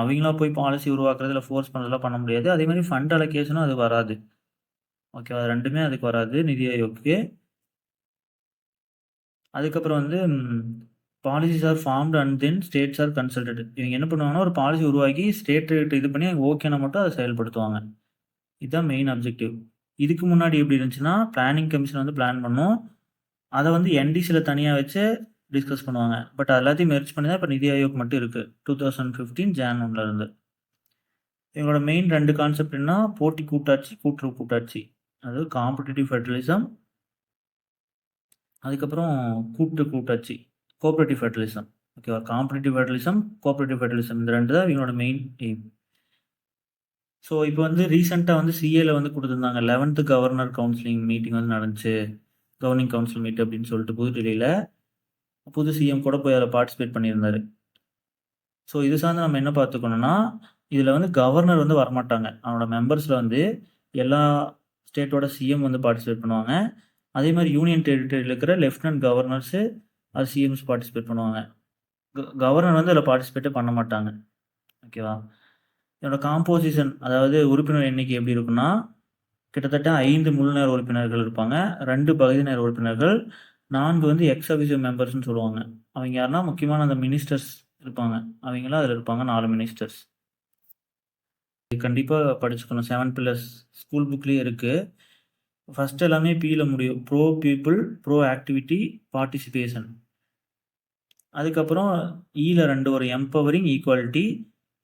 அவங்களா போய் பாலிசி உருவாக்குறது, இல்ல ஃபோர்ஸ் பண்றதெல்லாம் பண்ண முடியாது. அதே மாரி ஃபண்ட் அலோகேஷனும் அது வராது. ஓகேவா? 2மே அதுக்கு வராது நிதி ஆயோக்க்கு. அதுக்கப்புறம் வந்து policies are formed and then states are consulted. இவங்க என்ன பண்ணுவாங்கன்னா, ஒரு பாலிசி உருவாக்கி ஸ்டேட் இது பண்ணி ஓகேனா மட்டும் அதை செயல்படுத்துவாங்க. இதுதான் மெயின் அப்ஜெக்டிவ். இதுக்கு முன்னாடி எப்படி இருந்துச்சுன்னா, பிளானிங் கமிஷன் வந்து பிளான் பண்ணும். அத வந்து என்டிசில தனியா வச்சு டிஸ்கஸ் பண்ணுவாங்க. பட் எல்லாத்தையும் மெர்ஜ் பண்ணி தான் இப்ப நிதி ஆயோக் மட்டும் இருக்கு. 2015 ஜான் 1ல இருந்து. இவங்களோட மெயின் 2 கான்செப்ட் என்ன? போட்டி கூட்டாட்சி, கூட்டுறவு கூட்டாட்சி. அதாவது காம்படிட்டிவ் ஃபெடரலிசம். அதுக்கப்புறம் கூட்டு கூட்டாட்சி, கோஆப்பரேட்டிவ் ஃபெடரலிசம். ஓகேவா? காம்படிட்டிவ் ஃபெடரலிசம், கோஆப்பரேட்டிவ் ஃபெடரலிசம் இந்த 2 தான் இவங்களோட மெயின் எய்ம். ஸோ இப்போ வந்து ரீசென்ட்டா வந்து சிஏல வந்து குடுத்திருந்தாங்க. 11th கவர்னர் கவுன்சிலிங் மீட்டிங் வந்து நடந்துச்சு. கவர்னிங் கவுன்சில் மீட் அப்படின்னு சொல்லிட்டு புதுடில்லியில. புது சிஎம் கூட போய் அதில பார்ட்டிசிபேட் பண்ணியிருந்தாரு. ஸோ இது சார்ந்து நம்ம என்ன பார்த்துக்கணும்னா, இதில வந்து கவர்னர் வந்து வரமாட்டாங்க. அவனோட மெம்பர்ஸ்ல வந்து எல்லா ஸ்டேட்டோட சிஎம் வந்து பார்ட்டிசிபேட் பண்ணுவாங்க. அதே மாரி யூனியன் டெரிட்டரியில இருக்கிற லெஃப்டினன்ட் கவர்னர்ஸு, அது சிஎம்ஸ் பார்ட்டிசிபேட் பண்ணுவாங்க. கவர்னர் வந்து அதில பார்ட்டிசிபேட்டே பண்ண மாட்டாங்க. ஓகேவா? இதோட காம்போசிஷன் அதாவது உறுப்பினர் எண்ணிக்கை எப்படி இருக்குன்னா, கிட்டத்தட்ட 5 முழு நேர உறுப்பினர்கள் இருப்பாங்க. 2 பகுதி நேர உறுப்பினர்கள், 4 வந்து எக்ஸ் அஃபிஷியோ மெம்பர்ஸ்ன்னு சொல்லுவாங்க. அவங்க யாருன்னா முக்கியமான அந்த மினிஸ்டர்ஸ் இருப்பாங்க. அவங்கலாம் அதில இருப்பாங்க 4 மினிஸ்டர்ஸ். இது கண்டிப்பா படிச்சுக்கணும். 7 பில்லர்ஸ் ஸ்கூல் புக்லயே இருக்கு. ஃபர்ஸ்ட் எல்லாமே பில முடியும். Bro people, bro activity, participation. அதுக்கப்புறம் ஈல 2 வரும். Empowering, equality.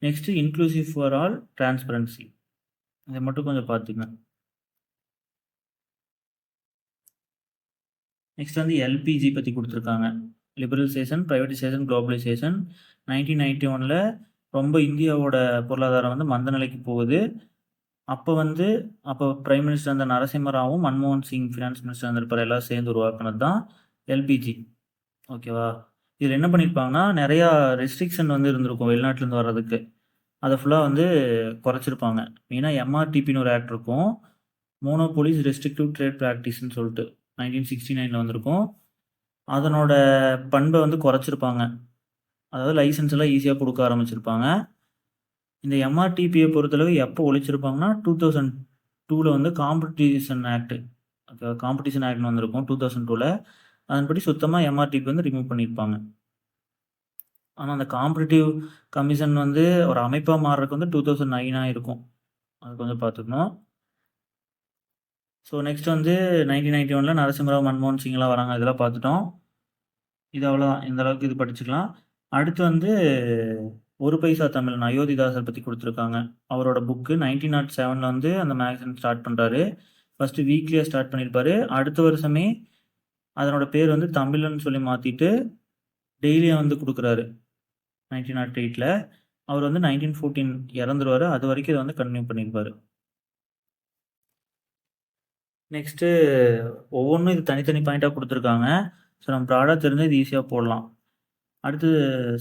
Next inclusive for all, transparency. இத மட்டும் கொஞ்சம் பார்த்துக்கங்க. நெக்ஸ்ட் வந்து எல்பிஜி பத்தி குடுத்துருக்காங்க. Liberalisation, privatisation, globalisation. 1991ல ரொம்ப இந்தியாவோட பொருளாதாரம் வந்து மந்த நிலைக்கு போகுது. அப்ப பிரைம் மினிஸ்டர் இருந்த நரசிம்ம ராவும், மன்மோகன் சிங் ஃபினான்ஸ் மினிஸ்டர் இருந்திருப்பாரு. எல்லாரும் சேர்ந்து உருவாக்குனது தான் எல்பிஜி. ஓகேவா? இதில என்ன பண்ணியிருப்பாங்கன்னா, நெறையா ரெஸ்ட்ரிக்ஷன் வந்து இருந்திருக்கும் வெளிநாட்டிலேருந்து வர்றதுக்கு. அத ஃபுல்லா வந்து குறைச்சிருப்பாங்க. மெயினா எம்ஆர்டிபின்னு ஒரு ஆக்ட் இருக்கும். மோனோபோலிஸ் ரெஸ்ட்ரிக்டிவ் ட்ரேட் பிராக்டிஸ்ன்னு சொல்லிட்டு 1969ல வந்திருக்கும். அதனோட பண்ப வந்து குறைச்சிருப்பாங்க. அதாவது லைசென்ஸ் எல்லாம் ஈஸியா குடுக்க ஆரம்பிச்சிருப்பாங்க. இந்த எம்ஆர்டிபிய பொறுத்தளவு எப்போ ஒழிச்சிருப்பாங்கன்னா, 2002ல வந்து காம்படிஷன் ஆக்ட் காம்படிஷன் ஆக்ட்ன்னு வந்திருக்கும் 2002ல. அதன்படி சுத்தமா எம்ஆர்டிபி வந்து ரிமூவ் பண்ணியிருப்பாங்க. ஆனா, அந்த காம்படிட்டிவ் கமிஷன் வந்து ஒரு அமைப்பா மாறுறதுக்கு வந்து 2009ஆ இருக்கும். அது கொஞ்சம் பார்த்துக்கணும். ஸோ நெக்ஸ்ட் வந்து 1991ல நரசிம்மராவ், மன்மோகன் சிங்லாம் வராங்க. இதெல்லாம் பார்த்துட்டோம். இது அவ்வளோதான். இந்த அளவுக்கு இது படிச்சுக்கலாம். அடுத்து வந்து ஒரு பைசா தமிழன் அயோத்திதாசர் பத்தி குடுத்துருக்காங்க. அவரோட புக்கு 1907ல வந்து அந்த மேகசின் ஸ்டார்ட் பண்றாரு. ஃபர்ஸ்ட் வீக்லியா ஸ்டார்ட் பண்ணியிருப்பாரு. அடுத்த வருஷமே அதனோட பேர் வந்து தமிழன்னு சொல்லி மாத்திட்டு, டெய்லியா வந்து குடுக்குறாரு. 1908ல. அவர் வந்து 1914 இறந்துருவாரு. அது வரைக்கும் இத வந்து கன்டின்யூ பண்ணியிருப்பாரு. நெக்ஸ்ட்டு ஒவ்வொன்னும் இது தனித்தனி பாயிண்ட்டா குடுத்துருக்காங்க. ஸோ நம்ம ப்ராடா தெரிஞ்சா இது ஈஸியா போடலாம். அடுத்து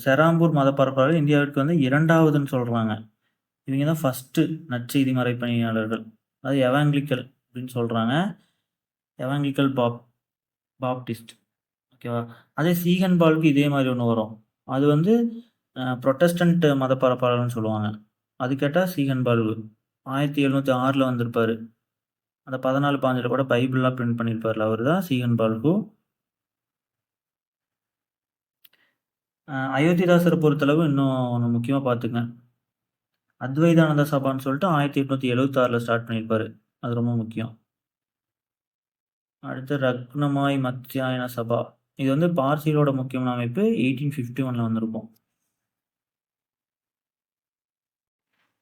செராம்பூர் மத பரப்பளவில் இந்தியாவிற்கு வந்து 2வதுன்னு சொல்றாங்க. இவங்க தான் ஃபர்ஸ்ட்டு நற்செய்தி மறைப்பணியாளர்கள். அது எவாங்கிலிக்கல் அப்படின்னு சொல்றாங்க. எவாங்கிலிக்கல் பாப்டிஸ்ட். ஓகேவா? அதே சீகன்பால்க்கு இதே மாரி ஒண்ணு வரும். அது வந்து புரொட்டஸ்டன்ட் மத பரப்பாளர்கள்ன்னு சொல்லுவாங்க. அது கேட்டா சீகன்பால்கு. 1706ல வந்திருப்பாரு. அந்த 14-15 கூட பைபிள்லாம் பிரிண்ட் பண்ணியிருப்பார்ல, அவர் தான் சீகன் பால்கு. அயோத்திதாசரை பொறுத்தளவு இன்னும் ஒண்ணு முக்கியமா பார்த்துக்கங்க. அத்வைதானந்த சபான்னு சொல்லிட்டு 1876ல ஸ்டார்ட் பண்ணியிருப்பாரு. அது ரொம்ப முக்கியம். அடுத்து ரத்னமாய் மத்யாயன சபா. இது வந்து பார்சிகளோட முக்கியமான அமைப்பு. 1851ல வந்திருக்கும்.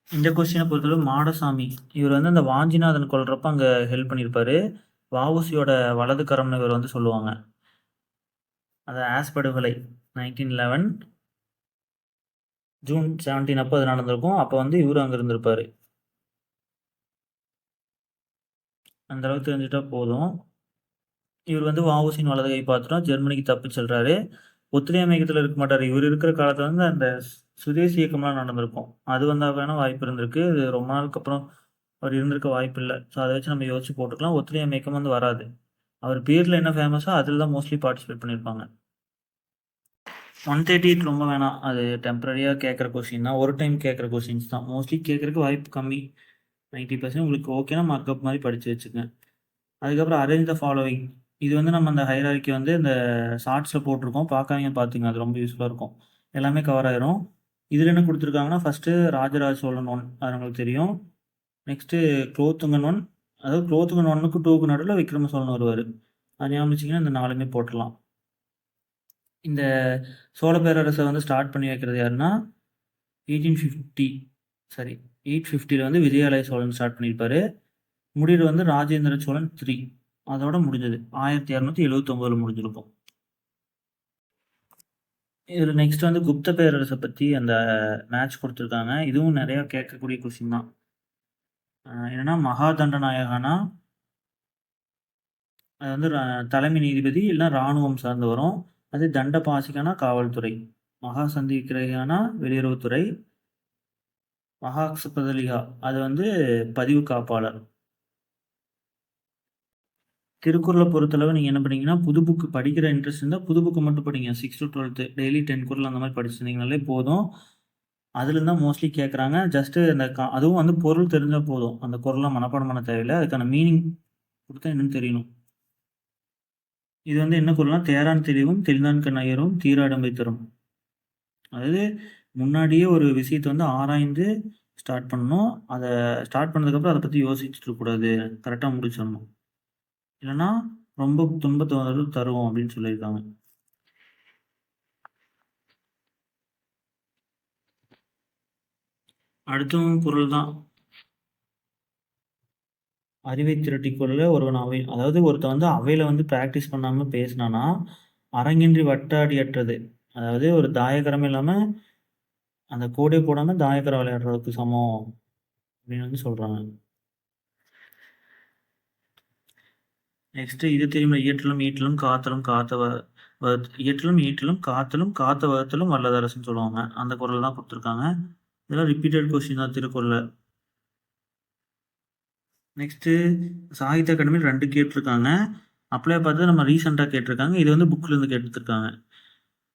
இந்த கொஸ்டினை பொறுத்தளவு மாடசாமி. இவர் வந்து அந்த வாஞ்சிநாதன் கொல்றப்ப அங்க ஹெல்ப் பண்ணியிருப்பாரு. வ.உ.சி.யோட வலது கரம்னு இவர் வந்து சொல்லுவாங்க. அது ஆஸ் படுகொலை 1911 ஜூன் 17 அப்போ அது நடந்திருக்கும். அப்போ வந்து இவரு அங்க இருந்திருப்பாரு. அந்த அளவுக்கு தெரிஞ்சுட்டா போதும். இவர் வந்து வ.உ.சி.யின் வலது கை பாத்திரம் ஜெர்மனிக்கு தப்பிச் செல்றாரு. ஒத்துழையாமை இயக்கத்துல இருக்க மாட்டாரு. இவர் இருக்கிற காலத்துல வந்து அந்த சுதேசி இயக்கம்லாம் நடந்திருக்கும். அது வந்தா வேணா வாய்ப்பு இருந்திருக்கு. இது ரொம்ப நாளுக்கு அப்புறம் அவர் இருந்திருக்க வாய்ப்பு இல்ல. ஸோ அதை வச்சு நம்ம யோசிச்சு போட்டுக்கலாம். ஒத்துழையாமை இயக்கம் வந்து வராது. அவர் பேர்ல என்ன ஃபேமஸோ அதில் தான் மோஸ்ட்லி பார்ட்டிசிபேட் பண்ணியிருப்பாங்க. 138 ரொம்ப வேணாம். அது டெம்பரரியா கேட்குற கொஸ்டின் தான். ஒரு டைம் கேட்குற கொஸ்டின்ஸ் தான். மோஸ்ட்லி கேட்கறதுக்கு வாய்ப்பு கம்மி. 90% உங்களுக்கு ஓகேனா மார்க்அப் மாதிரி படிச்சு வச்சுக்கங்க. அதுக்கப்புறம் அரேஞ்ச் த ஃபாலோவிங். இது வந்து நம்ம அந்த ஹைரார்க்கி வந்து இந்த ஷார்ட்ஸில் போட்டிருக்கோம். பார்க்காதீங்க பார்த்துங்க. அது ரொம்ப யூஸ்ஃபுல்லாக இருக்கும். எல்லாமே கவர் ஆயிரும். இதில் என்ன கொடுத்துருக்காங்கன்னா ஃபஸ்ட்டு ராஜராஜ சோழன் 1 அது நம்மளுக்கு தெரியும். நெக்ஸ்ட்டு குலோத்துங்கன் 1. அதாவது குலோத்துங்கன் 1க்கு 2க்கு நடுவில் விக்ரம சோழன் வருவார். அது ஞாபகம் வச்சிங்கன்னா இந்த 4மே போட்டுடலாம். இந்த சோழ பேரரசை வந்து ஸ்டார்ட் பண்ணி வைக்கிறது யாருன்னா 850ல வந்து விஜயாலய சோழன் ஸ்டார்ட் பண்ணியிருப்பாரு. முடிவு வந்து ராஜேந்திர சோழன் 3. அதோட முடிஞ்சது 1279ல முடிஞ்சிருக்கும். இதில் நெக்ஸ்ட் வந்து குப்த பேரரசை பற்றி அந்த மேட்ச் கொடுத்துருக்காங்க. இதுவும் நிறையா கேட்கக்கூடிய கொஸ்டின் தான். என்னன்னா மகாதண்டநாயகனா அது வந்து தலைமை நீதிபதி இல்லைன்னா இராணுவம் சார்ந்து வரும். அது தண்ட பாசிக்கானா காவல்துறை. மகா சந்திக்கிரகானா வெளியுறவுத்துறை. மகாக்ஷபதலிகா அது வந்து பதிவு காப்பாளர். திருக்குறளை பொறுத்தளவு நீங்கள் என்ன பண்ணீங்கன்னா புது புக்கு படிக்கிற இன்ட்ரெஸ்ட் இருந்தால் புது புக்கு மட்டும் படிங்க. 6 to 12 டெய்லி 10 குறள் அந்த மாதிரி படிச்சிருந்தீங்கனாலே போதும். அதுலேருந்து தான் மோஸ்ட்லி கேட்குறாங்க. ஜஸ்ட்டு அந்த அதுவும் வந்து பொருள் தெரிஞ்சால் போதும். அந்த குறள்லாம் மனப்பாடம் பண்ண தேவையில்லை. அதுக்கான மீனிங் கொடுத்தா என்னன்னு தெரியணும். இது வந்து என்ன குறள்னா தேரான் தெளிவும் தெளிந்தான் கண் ஐயரும் தீராடம்பை தரும். அதாவது முன்னாடியே ஒரு விஷயத்தை வந்து ஆராய்ந்து ஸ்டார்ட் பண்ணணும். அதை ஸ்டார்ட் பண்ணதுக்கப்புறம் அதை பற்றி யோசிச்சுட்டு இருக்கக்கூடாது. கரெக்டாக முடிச்சிடணும். இல்லைன்னா ரொம்ப துன்பத்தை தரும் அப்படின்னு சொல்லியிருக்காங்க. அடுத்தும் குறள் தான். அறிவை திரட்டிக் கொள்ள ஒருவன் அவை அதாவது ஒருத்தன் வந்து அவையில் வந்து ப்ராக்டிஸ் பண்ணாமல் பேசினானா அரங்கின்றி வட்டாடியற்றது. அதாவது ஒரு தாயக்கரமே இல்லாமல் அந்த கோடே போடாமல் தாயக்கரம் விளையாடுறதுக்கு சமம் அப்படின்னு வந்து சொல்கிறாங்க. நெக்ஸ்ட்டு இது தெரியுமா? இயற்றலும் ஈட்டலும் காத்தலும் இயற்றலும் ஈட்டலும் காத்தலும் காத்த வகுத்தலும் வல்லதரசுன்னு சொல்லுவாங்க. அந்த குறள் தான் கொடுத்துருக்காங்க. இதெல்லாம் ரிப்பீட்டட் கொஸ்டின் தான் திருக்குறளில். நெக்ஸ்ட்டு சாகித்ய அகாடமியில் 2 கேட்டிருக்காங்க. அப்ளை பார்த்து நம்ம ரீசெண்டாக கேட்டிருக்காங்க. இது வந்து புக்கிலேருந்து கேட்டுருக்காங்க.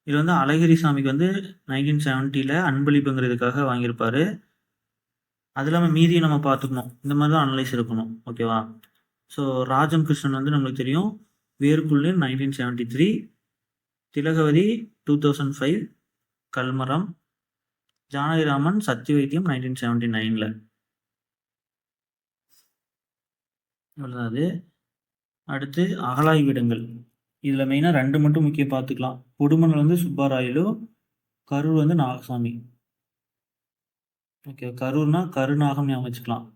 இது வந்து அழகிரி சாமிக்கு வந்து 1970ல் அன்பளிப்புங்கிறதுக்காக வாங்கியிருப்பாரு. அது இல்லாமல் மீதியை நம்ம பார்த்துக்கணும். இந்த மாதிரி தான் அனலைஸ் இருக்கணும். ஓகேவா? ஸோ ராஜம் கிருஷ்ணன் வந்து நம்மளுக்கு தெரியும். வேர்க்குள்ளேன் 1973, திலகவதி 2005, கல்மரம், ஜானகிராமன் சத்தியவைத்தியம் 1979ல். இவ்வளோதான் அது. அடுத்து அகழாய்விடங்கள். இதில் மெயினாக 2 மட்டும் முக்கியம் பார்த்துக்கலாம். கொடுமணல் வந்து சுப்பாராயலு, கரூர் வந்து நாகசாமி. ஓகே, கரூர்னா கருநாகம் ஞாபகம் வச்சுக்கலாம்.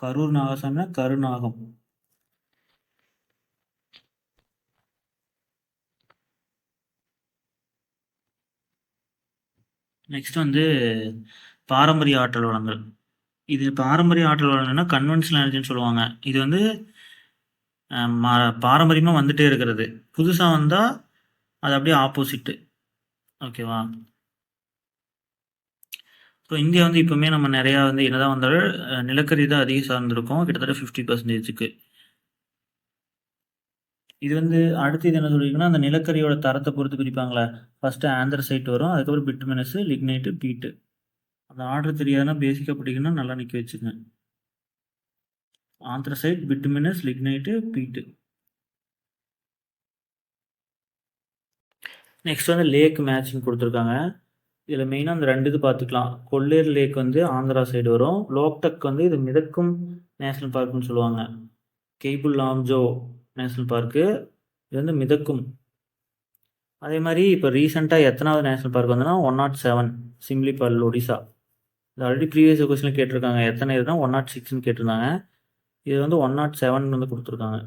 கரூர் நாகசாமினா கருநாகம். நெக்ஸ்ட் வந்து பாரம்பரிய ஆற்றல் வளங்கள். இது பாரம்பரிய ஆற்றல் வளங்கள்னா கன்வென்ஷனல் எனர்ஜின்னு சொல்லுவாங்க. இது வந்து பாரம்பரியமாக வந்துட்டே இருக்கிறது. புதுசாக வந்தால் அது அப்படியே ஆப்போசிட்டு. ஓகேவா? ஸோ இந்தியா வந்து இப்போவுமே நம்ம நிறையா வந்து என்னதான் வந்தாலும் நிலக்கரி தான் அதிகம் சார்ந்திருக்கும். கிட்டத்தட்ட 50%க்கு. இது வந்து அடுத்து இது என்ன சொல்லியிருக்குன்னா அந்த நிலக்கரியோட தரத்தை பொறுத்து பிரிப்பாங்களே. ஃபஸ்ட்டு ஆந்திரசைட் வரும். அதுக்கப்புறம் பிட்மினஸு, லிக்னைட்டு, பீட்டு. அந்த ஆர்டர் தெரியாதுன்னா பேசிக்காக படிக்கணும்னா நல்லா நிற்க வச்சுங்க. Anthracite, bituminous, lignite, peat. Next வந்து லேக் மேட்ச்னு கொடுத்துருக்காங்க. இதில் மெயினாக அந்த 2 இது பார்த்துக்கலாம். கொல்லேர் லேக் வந்து ஆந்திரா சைடு வரும். லோக்டக் வந்து இது மிதக்கும் நேஷ்னல் பார்க்குன்னு சொல்லுவாங்க. கெய்புல் லாம்ஜோ நேஷ்னல் பார்க்கு இது வந்து மிதக்கும். அதே மாதிரி இப்போ ரீசெண்டாக எத்தனாவது நேஷ்னல் பார்க் வந்துன்னா 107 சிம்லிபால், ஒடிசா. இது ஆல்ரெடி ப்ரீவியஸ் கொஸ்டினில் கேட்டிருக்காங்க. எத்தனை இதுனா 106ன்னு கேட்டிருந்தாங்க. இது வந்து 107 வந்து கொடுத்துருக்காங்க.